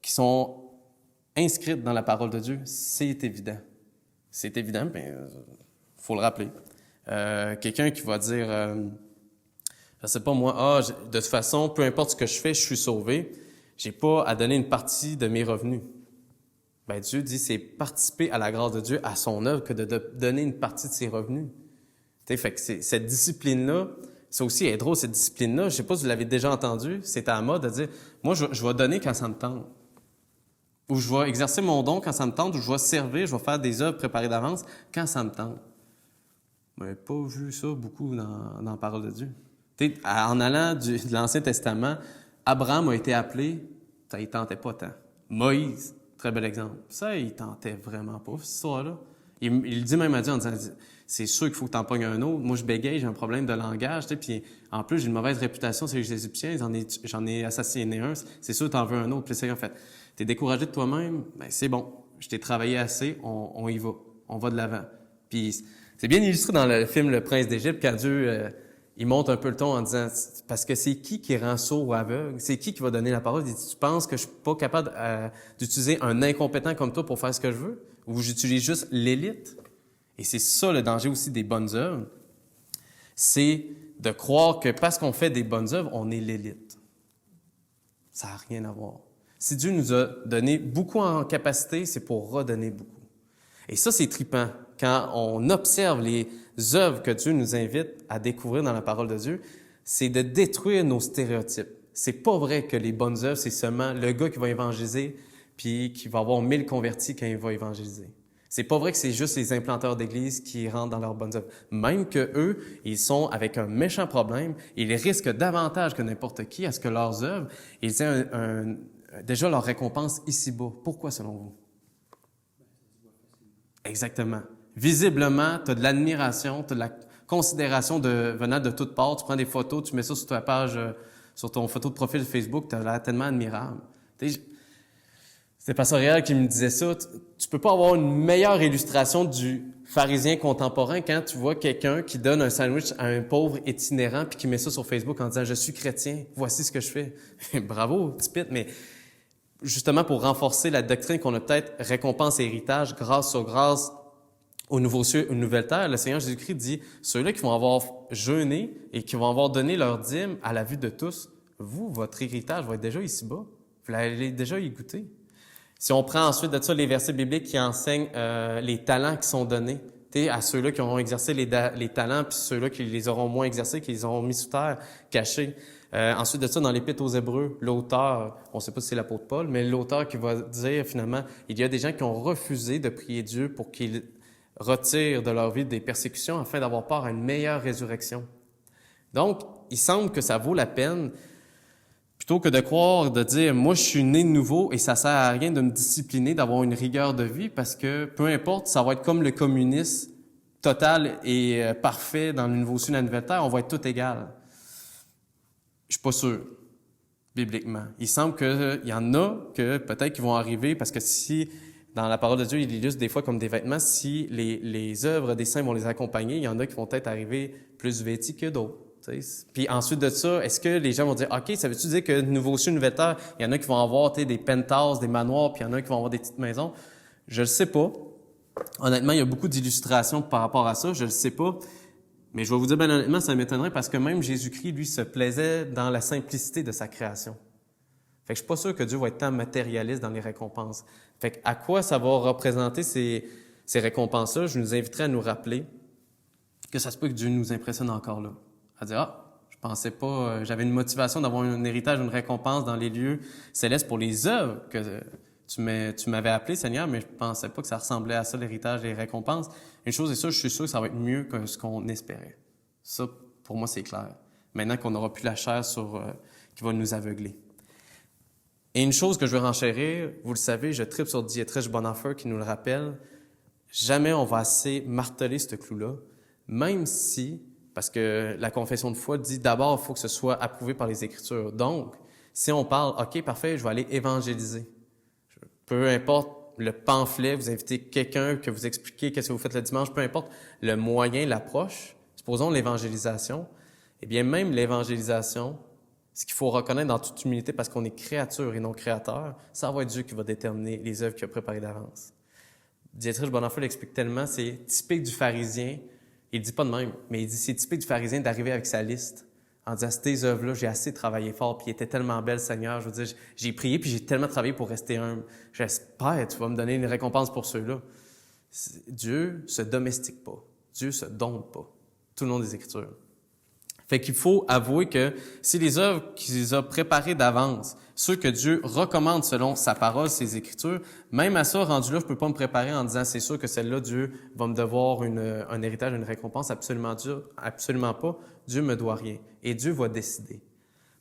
qui sont inscrites dans la parole de Dieu. C'est évident. C'est évident, mais faut le rappeler. Quelqu'un qui va dire, je sais pas moi, de toute façon, peu importe ce que je fais, je suis sauvé. J'ai pas à donner une partie de mes revenus. Ben Dieu dit, c'est participer à la grâce de Dieu, à son œuvre, que de donner une partie de ses revenus. Tu sais, fait que cette discipline-là, ça aussi est drôle, cette discipline-là. Je sais pas si vous l'avez déjà entendu, c'est à la mode de dire, moi, je vais donner quand ça me tente. Ou je vais exercer mon don quand ça me tente, ou je vais servir, je vais faire des œuvres préparées d'avance quand ça me tente. On n'avait pas vu ça beaucoup dans la parole de Dieu. En allant de l'Ancien Testament, Abraham a été appelé, ça ne tentait pas tant. Moïse, très bel exemple. Ça, il tentait vraiment pas, cette histoire-là. Il dit même à Dieu en disant, c'est sûr qu'il faut que tu en pognes un autre. Moi, je bégaye, j'ai un problème de langage, puis en plus, j'ai une mauvaise réputation chez les Égyptiens, j'en ai assassiné un, c'est sûr que tu en veux un autre. Puis c'est en fait, tu es découragé de toi-même, ben c'est bon, je t'ai travaillé assez, on y va, on va de l'avant. Puis c'est bien illustré dans le film Le Prince d'Égypte, quand Dieu, il monte un peu le ton en disant, parce que c'est qui rend sourd ou aveugle? C'est qui va donner la parole? Il dit, tu penses que je suis pas capable d'utiliser un incompétent comme toi pour faire ce que je veux? Ou j'utilise juste l'élite? Et c'est ça le danger aussi des bonnes œuvres. C'est de croire que parce qu'on fait des bonnes œuvres, on est l'élite. Ça n'a rien à voir. Si Dieu nous a donné beaucoup en capacité, c'est pour redonner beaucoup. Et ça, c'est trippant. Quand on observe les œuvres que Dieu nous invite à découvrir dans la parole de Dieu, c'est de détruire nos stéréotypes. C'est pas vrai que les bonnes œuvres, c'est seulement le gars qui va évangéliser puis qui va avoir 1000 convertis quand il va évangéliser. C'est pas vrai que c'est juste les implanteurs d'église qui rentrent dans leurs bonnes œuvres. Même que eux, ils sont avec un méchant problème, ils risquent davantage que n'importe qui à ce que leurs œuvres, ils aient déjà leur récompense ici-bas. Pourquoi, selon vous? Exactement. Visiblement, tu as de l'admiration, tu as de la considération venant de toutes parts. Tu prends des photos, tu mets ça sur ta page, sur ton photo de profil Facebook, tu as l'air tellement admirable. C'est Pasteur Réal qui me disait ça. Tu peux pas avoir une meilleure illustration du pharisien contemporain quand tu vois quelqu'un qui donne un sandwich à un pauvre itinérant puis qui met ça sur Facebook en disant « Je suis chrétien, voici ce que je fais. » Bravo, petit pit, mais justement pour renforcer la doctrine qu'on a peut-être récompense et héritage, grâce sur grâce, au nouveau cieux, une nouvelle terre, le Seigneur Jésus-Christ dit, ceux-là qui vont avoir jeûné et qui vont avoir donné leur dîme à la vue de tous, vous, votre héritage va être déjà ici-bas. Vous allez déjà y goûter. Si on prend ensuite de ça les versets bibliques qui enseignent les talents qui sont donnés, à ceux-là qui auront exercé les talents, puis ceux-là qui les auront moins exercés, qui les auront mis sous terre, cachés. Ensuite de ça, dans l'Épître aux Hébreux, l'auteur, on ne sait pas si c'est l'apôtre Paul, mais l'auteur qui va dire finalement, il y a des gens qui ont refusé de prier Dieu pour qu'il retire de leur vie des persécutions afin d'avoir part à une meilleure résurrection. Donc, il semble que ça vaut la peine, plutôt que de croire, de dire « moi, je suis né de nouveau et ça sert à rien de me discipliner, d'avoir une rigueur de vie parce que peu importe, ça va être comme le communisme total et parfait dans le nouveau ciel et la nouvelle terre, on va être tout égal. » Je suis pas sûr, bibliquement. Il semble qu'il y en a que peut-être qui vont arriver parce que si dans la parole de Dieu, il illustre des fois comme des vêtements, si les œuvres des saints vont les accompagner, il y en a qui vont peut-être arriver plus vêtis que d'autres. Puis ensuite de ça, est-ce que les gens vont dire, OK, ça veut-tu dire que nouveau ciel, nouvelle terre, il y en a qui vont avoir des penthouses, des manoirs, puis il y en a qui vont avoir des petites maisons? Je le sais pas. Honnêtement, il y a beaucoup d'illustrations par rapport à ça, je le sais pas. Mais je vais vous dire, ben honnêtement, ça m'étonnerait parce que même Jésus-Christ, lui, se plaisait dans la simplicité de sa création. Fait que je suis pas sûr que Dieu va être tant matérialiste dans les récompenses. Fait que à quoi ça va représenter ces récompenses-là? Je nous inviterais à nous rappeler que ça se peut que Dieu nous impressionne encore là. À dire, je pensais pas, j'avais une motivation d'avoir un héritage, une récompense dans les lieux célestes pour les œuvres que tu m'avais appelé, Seigneur, mais je pensais pas que ça ressemblait à ça, l'héritage, les récompenses. Une chose est sûre, je suis sûr que ça va être mieux que ce qu'on espérait. Ça, pour moi, c'est clair. Maintenant qu'on n'aura plus la chair qui va nous aveugler. Et une chose que je veux renchérir, vous le savez, je tripe sur Dietrich Bonhoeffer qui nous le rappelle, jamais on va assez marteler ce clou-là, même si, parce que la confession de foi dit d'abord, il faut que ce soit approuvé par les Écritures. Donc, si on parle, OK, parfait, je vais aller évangéliser. Peu importe le pamphlet, vous invitez quelqu'un que vous expliquez qu'est-ce que vous faites le dimanche, peu importe le moyen, l'approche, supposons l'évangélisation, eh bien même l'évangélisation, ce qu'il faut reconnaître dans toute humilité, parce qu'on est créature et non créateur, ça va être Dieu qui va déterminer les œuvres qu'il a préparées d'avance. Dietrich Bonhoeffer l'explique tellement, c'est typique du pharisien, il ne dit pas de même, mais il dit c'est typique du pharisien d'arriver avec sa liste en disant, ces œuvres-là, j'ai assez travaillé fort, puis ils étaient tellement belles, Seigneur. Je veux dire, j'ai prié, puis j'ai tellement travaillé pour rester humble. J'espère que tu vas me donner une récompense pour ceux-là. Dieu se domestique pas. Dieu se dompte pas. Tout le long des Écritures. Fait qu'il faut avouer que si les œuvres qu'il a préparées d'avance, ceux que Dieu recommande selon sa parole, ses Écritures, même à ça, rendu là, je peux pas me préparer en disant c'est sûr que celle-là, Dieu va me devoir un héritage, une récompense. Absolument pas. Dieu me doit rien. Et Dieu va décider.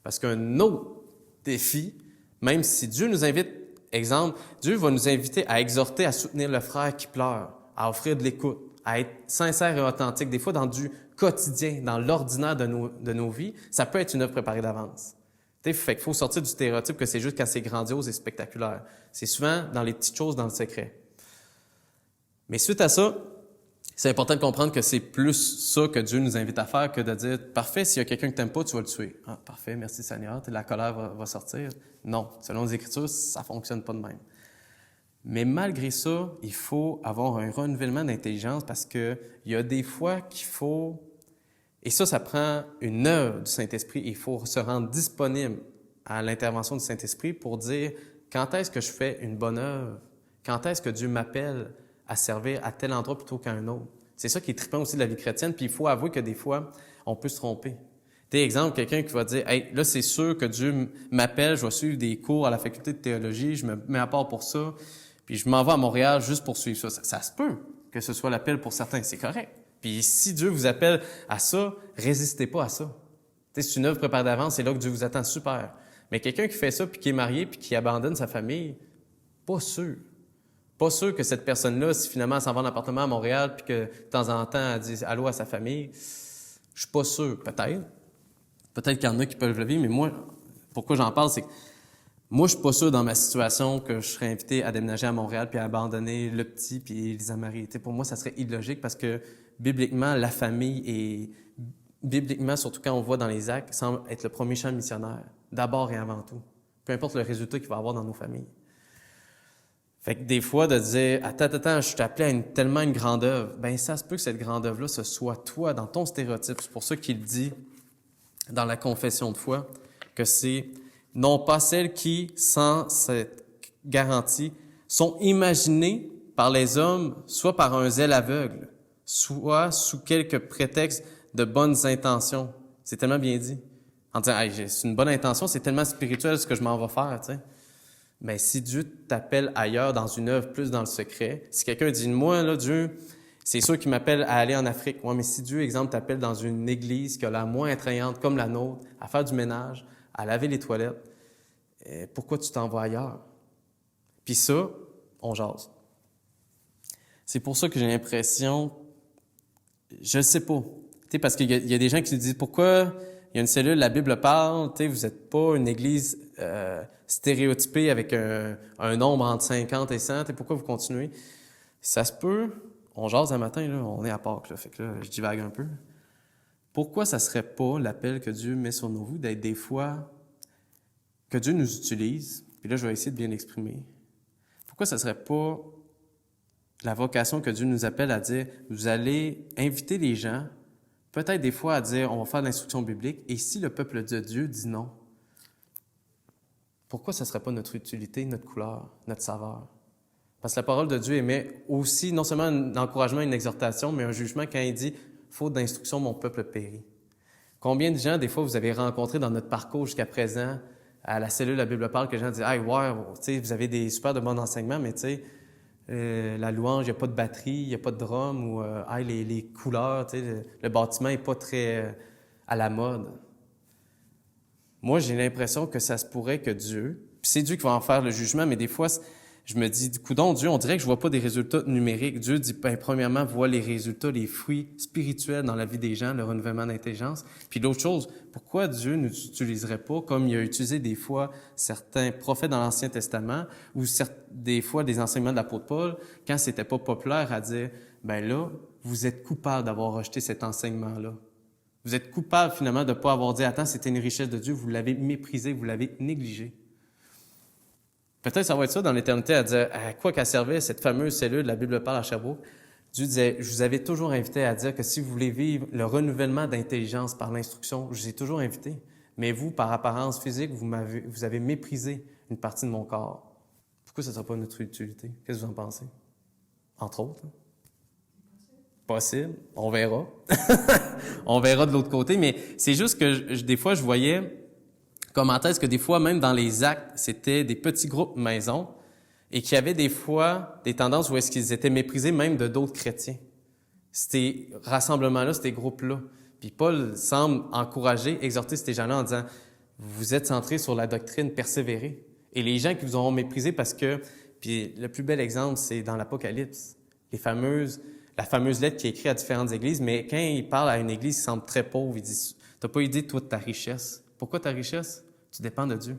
Parce qu'un autre défi, même si Dieu nous invite, exemple, Dieu va nous inviter à exhorter, à soutenir le frère qui pleure, à offrir de l'écoute, à être sincère et authentique, des fois dans du quotidien, dans l'ordinaire de nos vies, ça peut être une œuvre préparée d'avance. Fait qu'il faut sortir du stéréotype que c'est juste quand c'est grandiose et spectaculaire. C'est souvent dans les petites choses, dans le secret. Mais suite à ça, c'est important de comprendre que c'est plus ça que Dieu nous invite à faire que de dire « Parfait, s'il y a quelqu'un que tu n'aimes pas, tu vas le tuer. » Ah, parfait, merci Seigneur, la colère va sortir. Non, selon les Écritures, ça ne fonctionne pas de même. Mais malgré ça, il faut avoir un renouvellement d'intelligence parce qu'il y a des fois qu'il faut... Et ça prend une œuvre du Saint-Esprit. Il faut se rendre disponible à l'intervention du Saint-Esprit pour dire quand est-ce que je fais une bonne œuvre? Quand est-ce que Dieu m'appelle à servir à tel endroit plutôt qu'à un autre? C'est ça qui est trippant aussi de la vie chrétienne. Puis il faut avouer que des fois, on peut se tromper. Exemple, quelqu'un qui va dire « Hey, là, c'est sûr que Dieu m'appelle, je vais suivre des cours à la faculté de théologie, je me mets à part pour ça, puis je m'en vais à Montréal juste pour suivre ça. » Ça se peut que ce soit l'appel pour certains, c'est correct. Puis si Dieu vous appelle à ça, résistez pas à ça. C'est une œuvre préparée d'avance, c'est là que Dieu vous attend, super. Mais quelqu'un qui fait ça, puis qui est marié, puis qui abandonne sa famille, pas sûr. Pas sûr que cette personne-là, si finalement elle s'en va en appartement à Montréal, puis que de temps en temps elle dit allô à sa famille, je suis pas sûr. Peut-être. Peut-être qu'il y en a qui peuvent le vivre, mais moi, pourquoi j'en parle, c'est que moi, je suis pas sûr dans ma situation que je serais invité à déménager à Montréal puis à abandonner le petit puis Elisa Marie. Pour moi, ça serait illogique parce que bibliquement, la famille est bibliquement, surtout quand on voit dans les actes, semble être le premier champ missionnaire, d'abord et avant tout. Peu importe le résultat qu'il va avoir dans nos familles. Fait que des fois, de dire « Attends, je suis appelé à tellement une grande œuvre », bien, ça se peut que cette grande œuvre-là, ce soit toi, dans ton stéréotype. C'est pour ça qu'il dit dans la confession de foi que c'est non pas celles qui, sans cette garantie, sont imaginées par les hommes, soit par un zèle aveugle, soit sous quelque prétexte de bonnes intentions. C'est tellement bien dit. En disant, hey, c'est une bonne intention, c'est tellement spirituel ce que je m'en vais faire, tu sais. Mais si Dieu t'appelle ailleurs dans une œuvre, plus dans le secret, si quelqu'un dit, moi, là, Dieu, c'est sûr qu'il m'appelle à aller en Afrique. Ouais, mais si Dieu, exemple, t'appelle dans une église qui a l'air moins attrayante comme la nôtre, à faire du ménage, à laver les toilettes, pourquoi tu t'en vas ailleurs? Puis ça, on jase. C'est pour ça que j'ai l'impression, je ne sais pas, parce qu'il y a des gens qui se disent pourquoi il y a une cellule, la Bible parle, vous n'êtes pas une église stéréotypée avec un nombre entre 50 et 100, pourquoi vous continuez? Ça se peut, on jase un matin, là, on est à Pâques, là, fait que là, je divague un peu. Pourquoi ça serait pas l'appel que Dieu met sur nos vies d'être des fois que Dieu nous utilise, puis là, je vais essayer de bien l'exprimer. Pourquoi ça serait pas la vocation que Dieu nous appelle à dire, vous allez inviter les gens, peut-être des fois à dire, on va faire de l'instruction biblique, et si le peuple de Dieu dit non, pourquoi ça serait pas notre utilité, notre couleur, notre saveur? Parce que la parole de Dieu émet aussi non seulement un encouragement, une exhortation, mais un jugement quand il dit « faute d'instruction, mon peuple périt ». Combien de gens, des fois, vous avez rencontré dans notre parcours jusqu'à présent, à la cellule, la Bible parle, que les gens disent « Hey, wow, tu sais, vous avez des super de bons enseignements, mais tu sais, la louange, il n'y a pas de batterie, il n'y a pas de drum, ou les couleurs, tu sais, le bâtiment n'est pas très à la mode. » Moi, j'ai l'impression que ça se pourrait que Dieu, puis c'est Dieu qui va en faire le jugement, mais des fois, je me dis, coudonc, Dieu, on dirait que je vois pas des résultats numériques. Dieu dit, ben, premièrement, voit les résultats, les fruits spirituels dans la vie des gens, le renouvellement d'intelligence. Puis l'autre chose, pourquoi Dieu ne n'utiliserait pas, comme il a utilisé des fois certains prophètes dans l'Ancien Testament, ou des fois des enseignements de l'apôtre Paul, quand c'était pas populaire à dire, ben là, vous êtes coupable d'avoir rejeté cet enseignement-là. Vous êtes coupable, finalement, de ne pas avoir dit, attends, c'était une richesse de Dieu, vous l'avez méprisé, vous l'avez négligé. Peut-être ça va être ça dans l'éternité, à dire à quoi qu'elle servait cette fameuse cellule de la Bible parle à Sherbrooke. Dieu disait, je vous avais toujours invité à dire que si vous voulez vivre le renouvellement d'intelligence par l'instruction, je vous ai toujours invité. Mais vous, par apparence physique, vous avez méprisé une partie de mon corps. Pourquoi ça ne sera pas notre utilité? Qu'est-ce que vous en pensez? Entre autres. Hein? Possible, on verra. On verra de l'autre côté, mais c'est juste que des fois, je voyais comment est-ce que des fois, même dans les actes, c'était des petits groupes maison et qu'il y avait des fois des tendances où est-ce qu'ils étaient méprisés même de d'autres chrétiens. Ces rassemblements-là, ces groupes-là. Puis Paul semble encourager, exhorter ces gens-là en disant « Vous êtes centrés sur la doctrine, persévérez. » Et les gens qui vous auront méprisé parce que... Puis le plus bel exemple, c'est dans l'Apocalypse. La fameuse lettre qui est écrite à différentes églises, mais quand il parle à une église qui semble très pauvre, il dit « T'as pas idée, toi, de ta richesse. Pourquoi ta richesse? Tu dépends de Dieu. »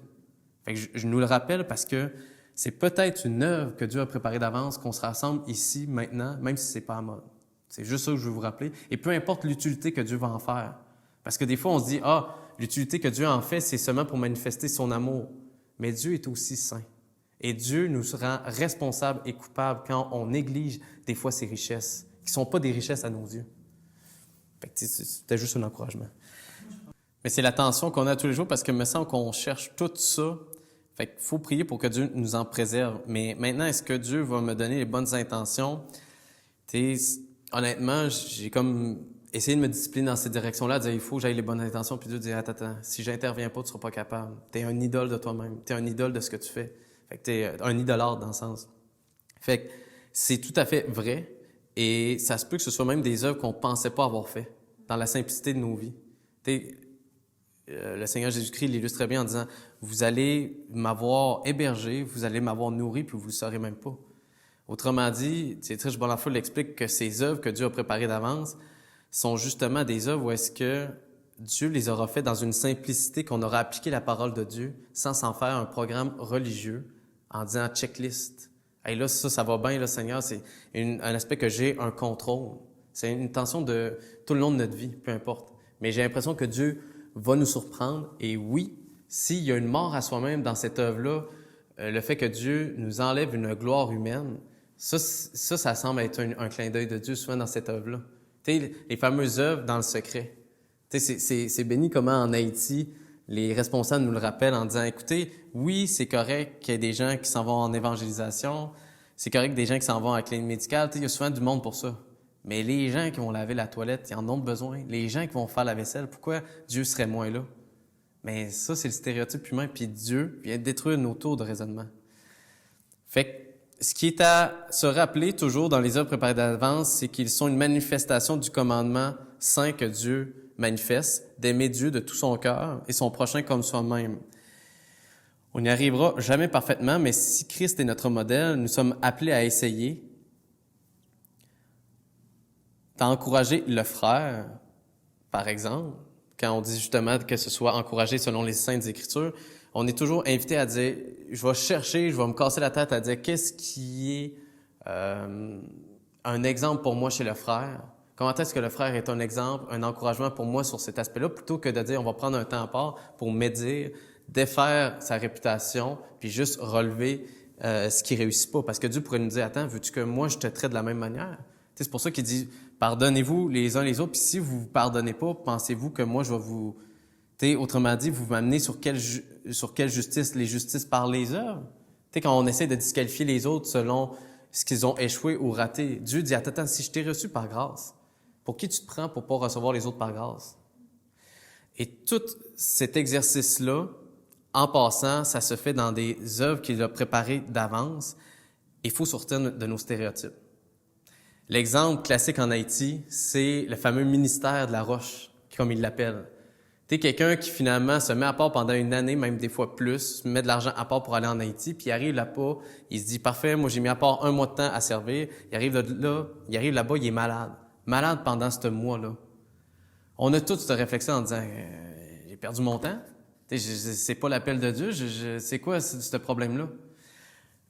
Fait que je nous le rappelle parce que c'est peut-être une œuvre que Dieu a préparée d'avance, qu'on se rassemble ici, maintenant, même si c'est pas à mode. C'est juste ça que je veux vous rappeler. Et peu importe l'utilité que Dieu va en faire. Parce que des fois, on se dit, l'utilité que Dieu en fait, c'est seulement pour manifester son amour. Mais Dieu est aussi saint. Et Dieu nous rend responsables et coupables quand on néglige des fois ses richesses, qui ne sont pas des richesses à nos yeux. Fait que c'était juste un encouragement. Mais c'est la tension qu'on a tous les jours parce que me semble qu'on cherche tout ça. Fait qu'il faut prier pour que Dieu nous en préserve. Mais maintenant, est-ce que Dieu va me donner les bonnes intentions? Honnêtement, j'ai comme essayé de me discipliner dans cette direction-là, de dire il faut que j'aille les bonnes intentions, puis Dieu dit attends, si j'interviens pas, tu seras pas capable. Tu es un idole de toi-même, tu es un idole de ce que tu fais. Fait que tu es un idolâtre dans le sens. Fait que c'est tout à fait vrai et ça se peut que ce soit même des œuvres qu'on pensait pas avoir fait dans la simplicité de nos vies. Le Seigneur Jésus-Christ l'illustre très bien en disant vous allez m'avoir hébergé, vous allez m'avoir nourri, puis vous le saurez même pas. Autrement dit, Dietrich Bonhoeffer explique que ces œuvres que Dieu a préparées d'avance sont justement des œuvres où est-ce que Dieu les aura fait dans une simplicité qu'on aura appliqué la parole de Dieu sans s'en faire un programme religieux en disant checklist. Hey, là, ça va bien, là, Seigneur, c'est un aspect que j'ai un contrôle. C'est une tension de tout le long de notre vie, peu importe. Mais j'ai l'impression que Dieu va nous surprendre. Et oui, s'il y a une mort à soi-même dans cette œuvre-là, le fait que Dieu nous enlève une gloire humaine, ça semble être un clin d'œil de Dieu souvent dans cette œuvre-là. Tu sais, les fameuses œuvres dans le secret. Tu sais, c'est béni comment en Haïti, les responsables nous le rappellent en disant, écoutez, oui, c'est correct qu'il y ait des gens qui s'en vont en évangélisation, c'est correct qu'il y ait des gens qui s'en vont à la clinique médicale, tu sais, il y a souvent du monde pour ça. Mais les gens qui vont laver la toilette, ils en ont besoin. Les gens qui vont faire la vaisselle, pourquoi Dieu serait moins là? Mais ça, c'est le stéréotype humain, puis Dieu vient détruire nos tours de raisonnement. Fait que ce qui est à se rappeler toujours dans les œuvres préparées d'avance, c'est qu'ils sont une manifestation du commandement saint que Dieu manifeste, d'aimer Dieu de tout son cœur et son prochain comme soi-même. On n'y arrivera jamais parfaitement, mais si Christ est notre modèle, nous sommes appelés à essayer d'encourager le frère, par exemple. Quand on dit justement que ce soit encouragé selon les Saintes Écritures, on est toujours invité à dire, je vais chercher, je vais me casser la tête à dire qu'est-ce qui est un exemple pour moi chez le frère. Comment est-ce que le frère est un exemple, un encouragement pour moi sur cet aspect-là, plutôt que de dire on va prendre un temps à part pour médire, défaire sa réputation, puis juste relever ce qui réussit pas. Parce que Dieu pourrait nous dire, attends, veux-tu que moi je te traite de la même manière? C'est pour ça qu'il dit, pardonnez-vous les uns les autres, puis si vous vous pardonnez pas, pensez-vous que moi je vais vous... autrement dit, vous m'amenez sur quelle justice? Les justices par les œuvres. Quand on essaie de disqualifier les autres selon ce qu'ils ont échoué ou raté, Dieu dit, attends, si je t'ai reçu par grâce, pour qui tu te prends pour pas recevoir les autres par grâce? Et tout cet exercice-là, en passant, ça se fait dans des œuvres qu'il a préparées d'avance. Il faut sortir de nos stéréotypes. L'exemple classique en Haïti, c'est le fameux ministère de la roche, comme ils l'appellent. Tu sais, quelqu'un qui finalement se met à part pendant une année, même des fois plus, met de l'argent à part pour aller en Haïti, puis il arrive là-bas, il se dit, parfait, moi j'ai mis à part un mois de temps à servir, il arrive là-bas, il est malade. Malade pendant ce mois-là. On a toute cette réflexion en disant, j'ai perdu mon temps, c'est pas l'appel de Dieu, c'est quoi ce problème-là?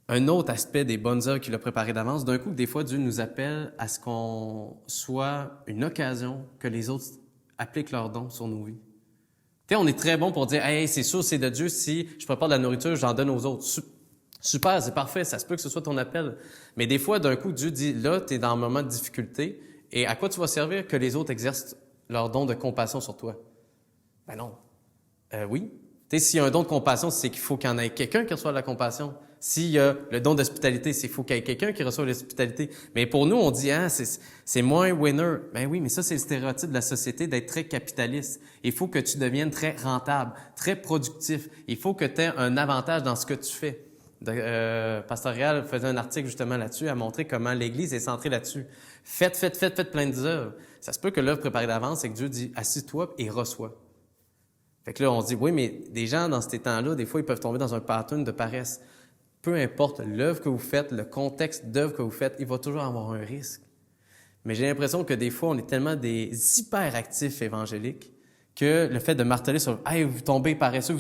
Un autre aspect des bonnes œuvres qu'il a préparées d'avance, d'un coup, des fois, Dieu nous appelle à ce qu'on soit une occasion que les autres appliquent leurs dons sur nos vies. Tu sais, on est très bon pour dire, hey, c'est sûr, c'est de Dieu, si je prépare de la nourriture, j'en donne aux autres. Super, c'est parfait, ça se peut que ce soit ton appel. Mais des fois, d'un coup, Dieu dit, là, tu es dans un moment de difficulté, et à quoi tu vas servir que les autres exercent leur don de compassion sur toi? Ben non. Oui. Tu sais, s'il y a un don de compassion, c'est qu'il faut qu'il y en ait quelqu'un qui reçoive la compassion. S'il y a le don d'hospitalité, c'est faut qu'il y ait quelqu'un qui reçoive l'hospitalité. Mais pour nous, on dit, ah, c'est moins winner. Ben oui, mais ça, c'est le stéréotype de la société d'être très capitaliste. Il faut que tu deviennes très rentable, très productif. Il faut que tu aies un avantage dans ce que tu fais. Pasteur Réal faisait un article justement là-dessus, à montrer comment l'Église est centrée là-dessus. Faites plein d'œuvres. Ça se peut que l'œuvre préparée d'avance, c'est que Dieu dit, assis-toi et reçois. Fait que là, on se dit, oui, mais des gens dans ces temps-là, des fois, ils peuvent tomber dans un pattern de paresse. Peu importe l'œuvre que vous faites, le contexte d'œuvre que vous faites, il va toujours avoir un risque. Mais j'ai l'impression que des fois, on est tellement des hyperactifs évangéliques que le fait de marteler sur « Hey, vous tombez paresseux »,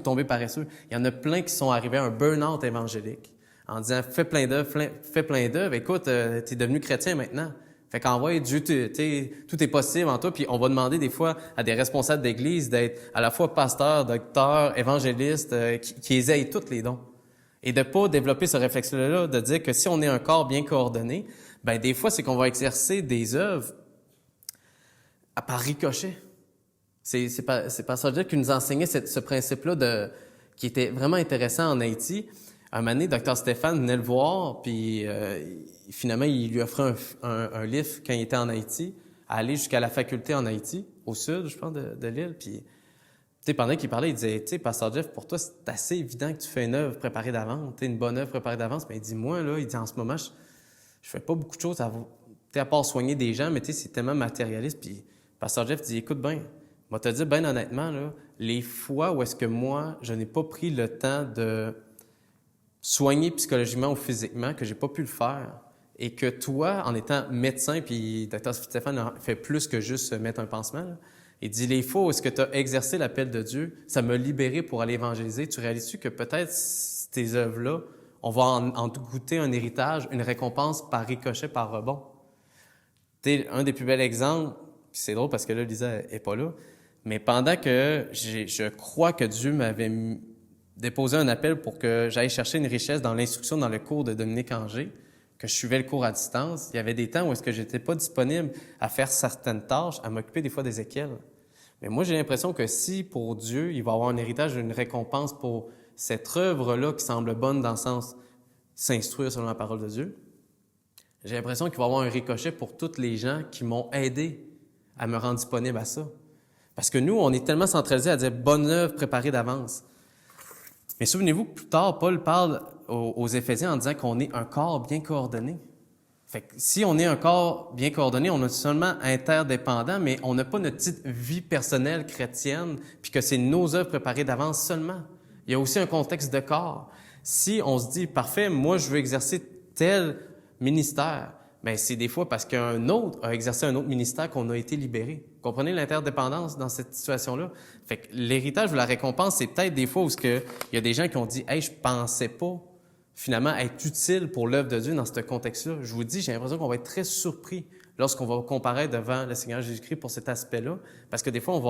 il y en a plein qui sont arrivés à un burn-out évangélique en disant « Fais plein d'œuvres, écoute, tu es devenu chrétien maintenant. » Fait qu'envoie Dieu, tout est possible en toi. Puis on va demander des fois à des responsables d'église d'être à la fois pasteur, docteur, évangéliste, qui les aient tous les dons. Et de pas développer ce réflexe-là, de dire que si on est un corps bien coordonné, ben des fois, c'est qu'on va exercer des œuvres par ricochet. C'est Pasteur Jeff qui nous enseignait ce principe-là qui était vraiment intéressant en Haïti. Un moment donné, Dr Stéphane venait le voir, puis finalement, il lui offrait un livre quand il était en Haïti, à aller jusqu'à la faculté en Haïti, au sud, je pense, de l'île. Puis, pendant qu'il parlait, il disait, Pasteur Jeff, pour toi, c'est assez évident que tu fais une œuvre préparée d'avance, une bonne œuvre préparée d'avance. Mais il dit, moi, là, il dit, en ce moment, je fais pas beaucoup de choses à part soigner des gens, mais c'est tellement matérialiste. Puis, Pasteur Jeff dit, écoute bien, moi, te dire bien honnêtement, là, les fois où est-ce que moi, je n'ai pas pris le temps de soigner psychologiquement ou physiquement, que j'ai pas pu le faire, et que toi, en étant médecin, puis Dr Stéphane fait plus que juste mettre un pansement, là, il dit, les fois où est-ce que tu as exercé l'appel de Dieu, ça m'a libéré pour aller évangéliser. Tu réalises-tu que peut-être tes œuvres-là, on va en goûter un héritage, une récompense par ricochet, par rebond. Un des plus bels exemples, puis c'est drôle parce que là, Lisa est pas là, mais pendant que je crois que Dieu m'avait déposé un appel pour que j'aille chercher une richesse dans l'instruction dans le cours de Dominique Angers, que je suivais le cours à distance, il y avait des temps où est-ce que j'étais pas disponible à faire certaines tâches, à m'occuper des fois d'Ézéchiel. Mais moi, j'ai l'impression que si, pour Dieu, il va avoir un héritage, une récompense pour cette œuvre-là qui semble bonne dans le sens s'instruire selon la parole de Dieu, j'ai l'impression qu'il va y avoir un ricochet pour tous les gens qui m'ont aidé à me rendre disponible à ça. Parce que nous, on est tellement centralisés à dire « bonne œuvre préparée d'avance ». Mais souvenez-vous que plus tard, Paul parle aux Éphésiens en disant qu'on est un corps bien coordonné. Fait que si on est un corps bien coordonné, on est seulement interdépendant, mais on n'a pas notre petite vie personnelle chrétienne, puis que c'est nos œuvres préparées d'avance seulement. Il y a aussi un contexte de corps. Si on se dit « parfait, moi je veux exercer tel ministère », bien, c'est des fois parce qu'un autre a exercé un autre ministère qu'on a été libéré. Comprenez l'interdépendance dans cette situation-là? Fait que l'héritage ou la récompense, c'est peut-être des fois où il y a des gens qui ont dit « Hey, je pensais pas finalement être utile pour l'œuvre de Dieu dans ce contexte-là. » Je vous dis, j'ai l'impression qu'on va être très surpris lorsqu'on va comparaître devant le Seigneur Jésus-Christ pour cet aspect-là, parce que des fois, on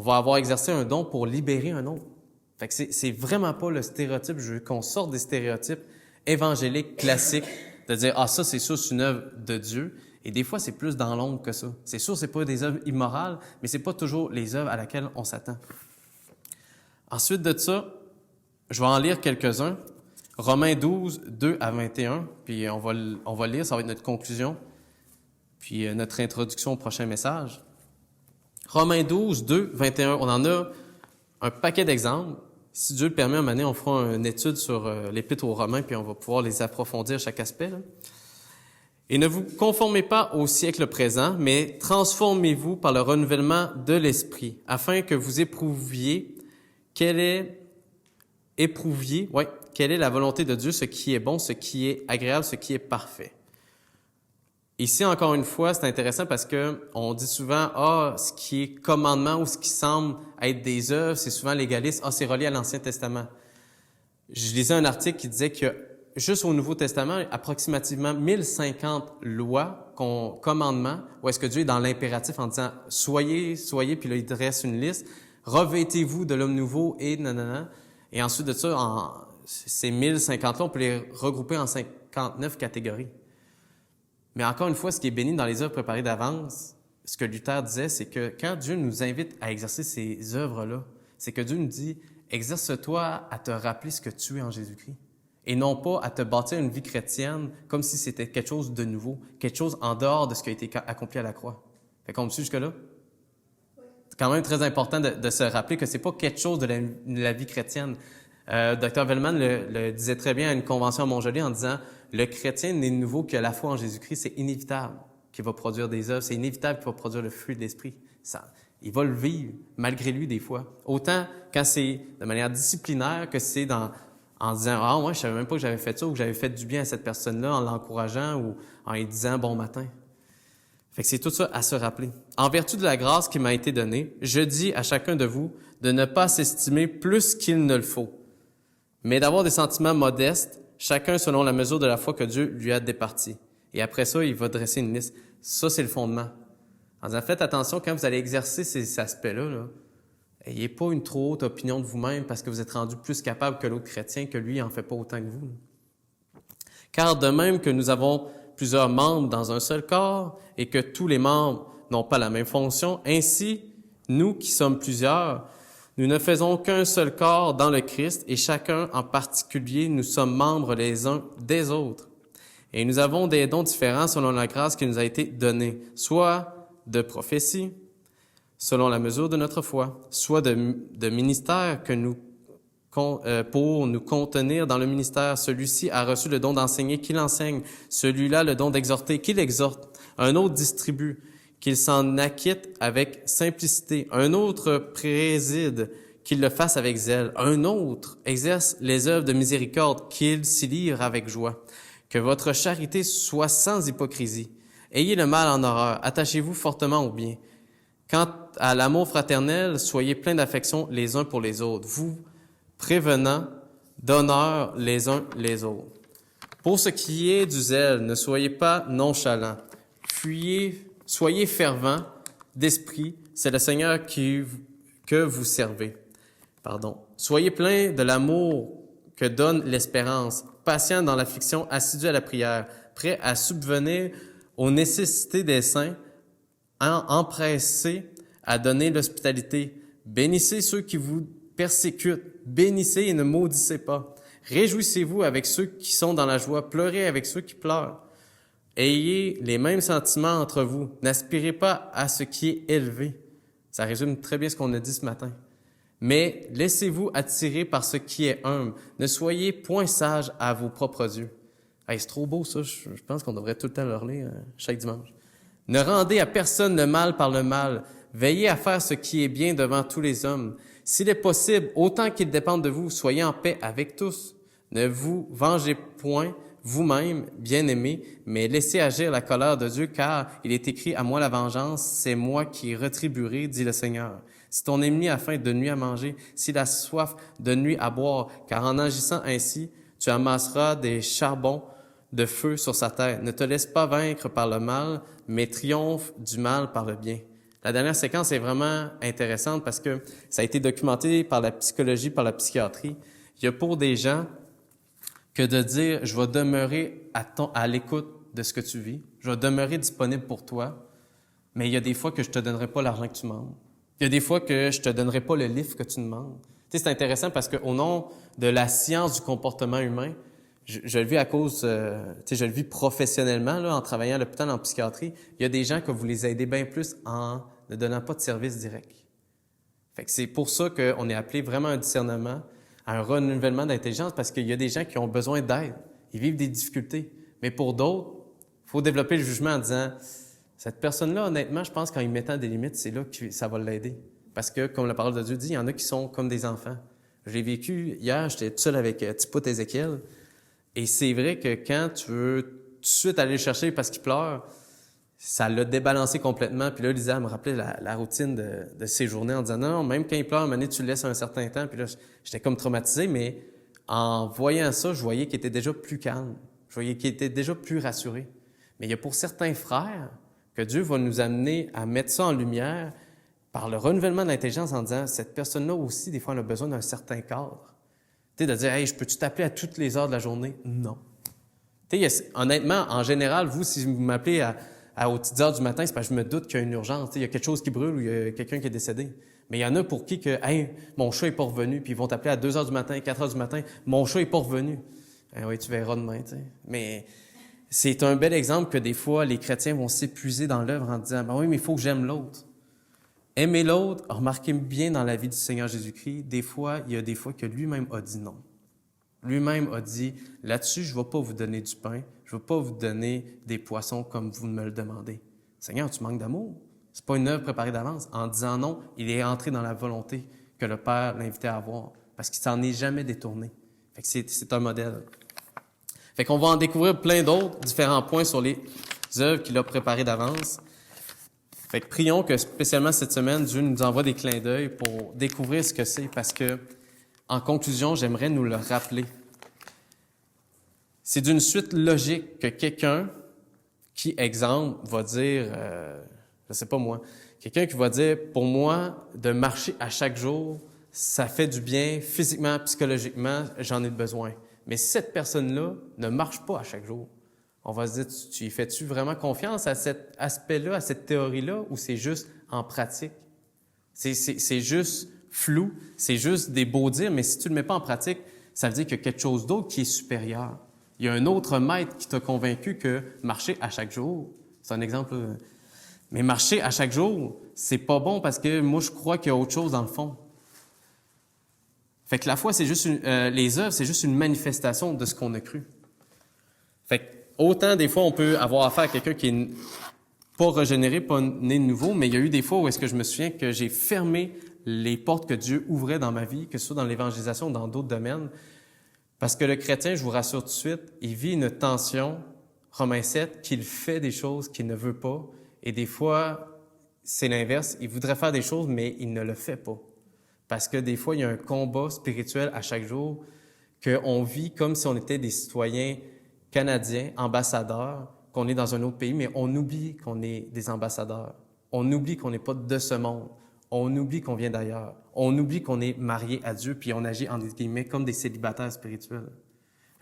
va avoir exercé un don pour libérer un autre. Fait que c'est vraiment pas le stéréotype. Je veux qu'on sorte des stéréotypes évangéliques classiques de dire « Ah, ça, c'est sûr, c'est une œuvre de Dieu. » Et des fois, c'est plus dans l'ombre que ça. C'est sûr, c'est pas des œuvres immorales, mais c'est pas toujours les œuvres à laquelle on s'attend. Ensuite de ça, je vais en lire quelques-uns. Romains 12, 2 à 21, puis on va lire, ça va être notre conclusion, puis notre introduction au prochain message. Romains 12, 2, 21, on en a un paquet d'exemples. Si Dieu le permet, un moment donné, on fera une étude sur l'Épître aux Romains, puis on va pouvoir les approfondir chaque aspect, là. Et ne vous conformez pas au siècle présent, mais transformez-vous par le renouvellement de l'esprit, afin que vous éprouviez quelle est la volonté de Dieu, ce qui est bon, ce qui est agréable, ce qui est parfait. Ici, encore une fois, c'est intéressant parce que on dit souvent, ce qui est commandement ou ce qui semble être des œuvres, c'est souvent légaliste, c'est relié à l'Ancien Testament. Je lisais un article qui disait que juste au Nouveau Testament, approximativement 1050 lois, commandements, où est-ce que Dieu est dans l'impératif en disant « soyez », puis là, il dresse une liste, « revêtez-vous de l'homme nouveau » et nanana. Et ensuite de ça, ces 1050-là, on peut les regrouper en 59 catégories. Mais encore une fois, ce qui est béni dans les œuvres préparées d'avance, ce que Luther disait, c'est que quand Dieu nous invite à exercer ces œuvres-là, c'est que Dieu nous dit « exerce-toi à te rappeler ce que tu es en Jésus-Christ ». et non pas à te bâtir une vie chrétienne comme si c'était quelque chose de nouveau, quelque chose en dehors de ce qui a été accompli à la croix. Fait qu'on me suit jusque-là? C'est quand même très important de se rappeler que c'est pas quelque chose de la vie chrétienne. Dr. Vellman le disait très bien à une convention à Montjoly en disant « Le chrétien n'est nouveau que la foi en Jésus-Christ, c'est inévitable qu'il va produire des œuvres, c'est inévitable qu'il va produire le fruit de l'esprit. Il va le vivre, malgré lui, des fois. Autant quand c'est de manière disciplinaire que c'est en disant « Ah, moi, je savais même pas que j'avais fait ça ou que j'avais fait du bien à cette personne-là en l'encourageant ou en lui disant bon matin. » Fait que c'est tout ça à se rappeler. En vertu de la grâce qui m'a été donnée, je dis à chacun de vous de ne pas s'estimer plus qu'il ne le faut, mais d'avoir des sentiments modestes, chacun selon la mesure de la foi que Dieu lui a départie. Et après ça, il va dresser une liste. Ça, c'est le fondement. En disant, faites attention quand vous allez exercer ces aspects-là, n'ayez pas une trop haute opinion de vous-même parce que vous êtes rendu plus capable que l'autre chrétien, que lui, il n'en fait pas autant que vous. Car de même que nous avons plusieurs membres dans un seul corps et que tous les membres n'ont pas la même fonction, ainsi, nous qui sommes plusieurs, nous ne faisons qu'un seul corps dans le Christ et chacun en particulier, nous sommes membres les uns des autres. Et nous avons des dons différents selon la grâce qui nous a été donnée, soit de prophétie, selon la mesure de notre foi, soit de ministère pour nous contenir dans le ministère. Celui-ci a reçu le don d'enseigner, qu'il enseigne. Celui-là, le don d'exhorter, qu'il exhorte. Un autre distribue, qu'il s'en acquitte avec simplicité. Un autre préside, qu'il le fasse avec zèle. Un autre exerce les œuvres de miséricorde, qu'il s'y livre avec joie. Que votre charité soit sans hypocrisie. Ayez le mal en horreur, attachez-vous fortement au bien. Quant à l'amour fraternel, soyez pleins d'affection les uns pour les autres, vous prévenant d'honneur les uns les autres. Pour ce qui est du zèle, ne soyez pas nonchalants, soyez fervents d'esprit, c'est le Seigneur que vous servez. Soyez pleins de l'amour que donne l'espérance, patients dans l'affliction, assidus à la prière, prêts à subvenir aux nécessités des saints, empressés à donner l'hospitalité. Bénissez ceux qui vous persécutent, bénissez et ne maudissez pas. Réjouissez-vous avec ceux qui sont dans la joie, pleurez avec ceux qui pleurent. Ayez les mêmes sentiments entre vous, n'aspirez pas à ce qui est élevé. Ça résume très bien ce qu'on a dit ce matin. Mais laissez-vous attirer par ce qui est humble. Ne soyez point sages à vos propres yeux. Hey, c'est trop beau, ça. Je pense qu'on devrait tout le temps le relire chaque dimanche. Ne rendez à personne le mal par le mal. Veillez à faire ce qui est bien devant tous les hommes. S'il est possible, autant qu'il dépende de vous, soyez en paix avec tous. Ne vous vengez point vous-même, bien-aimés, mais laissez agir la colère de Dieu, car il est écrit « À moi la vengeance, c'est moi qui retribuerai, dit le Seigneur. Si ton ennemi a faim, donne-lui à manger. S'il a soif, donne-lui à boire, car en agissant ainsi, tu amasseras des charbons de feu sur sa tête. Ne te laisse pas vaincre par le mal, mais triomphe du mal par le bien. » La dernière séquence est vraiment intéressante parce que ça a été documenté par la psychologie, par la psychiatrie. Il y a pour des gens que de dire « je vais demeurer à l'écoute de ce que tu vis, je vais demeurer disponible pour toi, mais il y a des fois que je te donnerai pas l'argent que tu demandes. Il y a des fois que je te donnerai pas le livre que tu demandes. » Tu sais, c'est intéressant parce qu'au nom de la science du comportement humain, je le vis à cause, je le vis professionnellement, là, en travaillant à l'hôpital en psychiatrie. Il y a des gens que vous les aidez bien plus en ne donnant pas de service direct. Fait que c'est pour ça qu'on est appelé vraiment à un discernement, à un renouvellement d'intelligence, parce qu'il y a des gens qui ont besoin d'aide. Ils vivent des difficultés. Mais pour d'autres, il faut développer le jugement en disant, cette personne-là, honnêtement, je pense qu'en y mettant des limites, c'est là que ça va l'aider. Parce que, comme la parole de Dieu dit, il y en a qui sont comme des enfants. Je l'ai vécu hier, j'étais tout seul avec Tipout Ézéchiel. Et c'est vrai que quand tu veux tout de suite aller le chercher parce qu'il pleure, ça l'a débalancé complètement. Puis là, Lisa me rappelait la routine de ses journées en disant non, même quand il pleure, à un moment donné, tu le laisses un certain temps. Puis là, j'étais comme traumatisé, mais en voyant ça, je voyais qu'il était déjà plus calme. Je voyais qu'il était déjà plus rassuré. Mais il y a pour certains frères que Dieu va nous amener à mettre ça en lumière par le renouvellement de l'intelligence en disant cette personne-là aussi, des fois, elle a besoin d'un certain cadre. Tu sais, de dire, hey, je peux-tu t'appeler à toutes les heures de la journée? Non. Tu sais, honnêtement, en général, vous, si vous m'appelez aux petites heures du matin, c'est parce que je me doute qu'il y a une urgence. Tu sais, il y a quelque chose qui brûle ou il y a quelqu'un qui est décédé. Mais il y en a pour qui que, hey, mon chat est pas revenu, puis ils vont t'appeler à 2 heures du matin, 4 heures du matin, mon chat est pas revenu. Ah oui, tu verras demain, tu sais. Mais c'est un bel exemple que des fois, les chrétiens vont s'épuiser dans l'œuvre en disant, ben oui, mais il faut que j'aime l'autre. Aimer l'autre, remarquez bien dans la vie du Seigneur Jésus-Christ, des fois, il y a des fois que lui-même a dit non. Lui-même a dit, là-dessus, je ne vais pas vous donner du pain, je ne vais pas vous donner des poissons comme vous me le demandez. Seigneur, tu manques d'amour. C'est pas une œuvre préparée d'avance. En disant non, il est entré dans la volonté que le Père l'invitait à avoir, parce qu'il s'en est jamais détourné. Fait que c'est un modèle. Fait qu'on va en découvrir plein d'autres, différents points sur les œuvres qu'il a préparées d'avance. Fait que prions que spécialement cette semaine, Dieu nous envoie des clins d'œil pour découvrir ce que c'est, parce que, en conclusion, j'aimerais nous le rappeler. C'est d'une suite logique que quelqu'un qui, exemple, va dire, je sais pas moi, quelqu'un qui va dire, pour moi, de marcher à chaque jour, ça fait du bien physiquement, psychologiquement, j'en ai besoin. Mais si cette personne-là ne marche pas à chaque jour, on va se dire, tu y fais-tu vraiment confiance à cet aspect-là, à cette théorie-là, ou c'est juste en pratique? C'est juste flou, c'est juste des beaux dires, mais si tu ne le mets pas en pratique, ça veut dire qu'il y a quelque chose d'autre qui est supérieur. Il y a un autre maître qui t'a convaincu que marcher à chaque jour, c'est un exemple, mais marcher à chaque jour, c'est pas bon parce que moi, je crois qu'il y a autre chose dans le fond. Fait que la foi, c'est juste les œuvres, c'est juste une manifestation de ce qu'on a cru. Fait que autant des fois, on peut avoir affaire à quelqu'un qui est pas régénéré, pas né de nouveau, mais il y a eu des fois où est-ce que je me souviens que j'ai fermé les portes que Dieu ouvrait dans ma vie, que ce soit dans l'évangélisation ou dans d'autres domaines. Parce que le chrétien, je vous rassure tout de suite, il vit une tension, Romains 7, qu'il fait des choses qu'il ne veut pas. Et des fois, c'est l'inverse. Il voudrait faire des choses, mais il ne le fait pas. Parce que des fois, il y a un combat spirituel à chaque jour qu'on vit comme si on était des citoyens canadiens, ambassadeurs, qu'on est dans un autre pays, mais on oublie qu'on est des ambassadeurs. On oublie qu'on n'est pas de ce monde. On oublie qu'on vient d'ailleurs. On oublie qu'on est marié à Dieu, puis on agit, entre guillemets, comme des célibataires spirituels.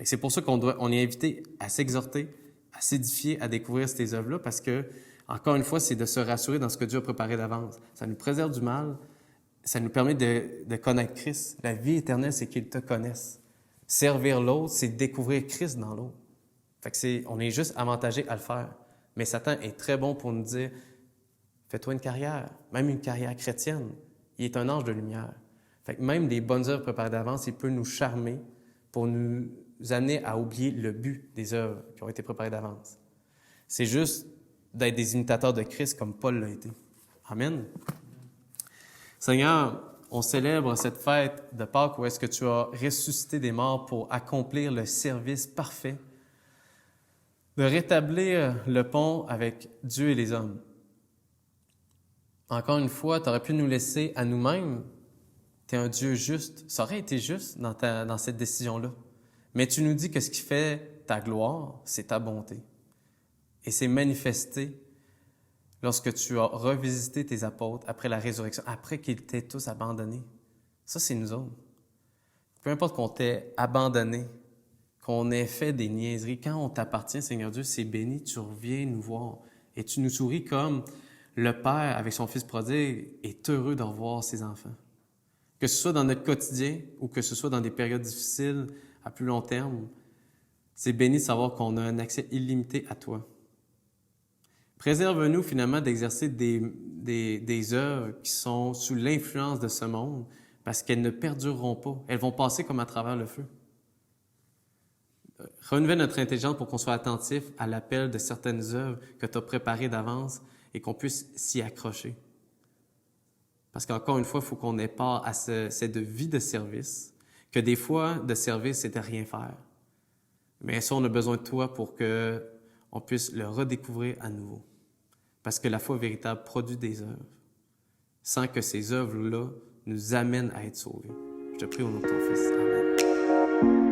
C'est pour ça on est invité à s'exhorter, à s'édifier, à découvrir ces œuvres-là, parce que, encore une fois, c'est de se rassurer dans ce que Dieu a préparé d'avance. Ça nous préserve du mal, ça nous permet de connaître Christ. La vie éternelle, c'est qu'il te connaisse. Servir l'autre, c'est découvrir Christ dans l'autre. Fait que on est juste avantagé à le faire. Mais Satan est très bon pour nous dire, fais-toi une carrière, même une carrière chrétienne. Il est un ange de lumière. Fait que même les bonnes œuvres préparées d'avance, il peut nous charmer pour nous amener à oublier le but des œuvres qui ont été préparées d'avance. C'est juste d'être des imitateurs de Christ comme Paul l'a été. Amen. Seigneur, on célèbre cette fête de Pâques où est-ce que tu as ressuscité des morts pour accomplir le service parfait de rétablir le pont avec Dieu et les hommes. Encore une fois, tu aurais pu nous laisser à nous-mêmes. Tu es un Dieu juste. Ça aurait été juste dans cette décision-là. Mais tu nous dis que ce qui fait ta gloire, c'est ta bonté. Et c'est manifesté lorsque tu as revisité tes apôtres après la résurrection, après qu'ils t'aient tous abandonnés. Ça, c'est nous autres. Peu importe qu'on t'ait abandonné, qu'on ait fait des niaiseries, quand on t'appartient, Seigneur Dieu, c'est béni, tu reviens nous voir. Et tu nous souris comme le Père, avec son Fils prodigue, est heureux de revoir ses enfants. Que ce soit dans notre quotidien ou que ce soit dans des périodes difficiles à plus long terme, c'est béni de savoir qu'on a un accès illimité à toi. Préserve-nous finalement d'exercer des œuvres qui sont sous l'influence de ce monde parce qu'elles ne perdureront pas. Elles vont passer comme à travers le feu. Renouvelle notre intelligence pour qu'on soit attentif à l'appel de certaines œuvres que tu as préparées d'avance et qu'on puisse s'y accrocher. Parce qu'encore une fois, il faut qu'on ait part à cette vie de service, que des fois, de service, c'est de rien faire. Mais ça, on a besoin de toi pour qu'on puisse le redécouvrir à nouveau. Parce que la foi véritable produit des œuvres, sans que ces œuvres-là nous amènent à être sauvés. Je te prie au nom de ton Fils. Amen.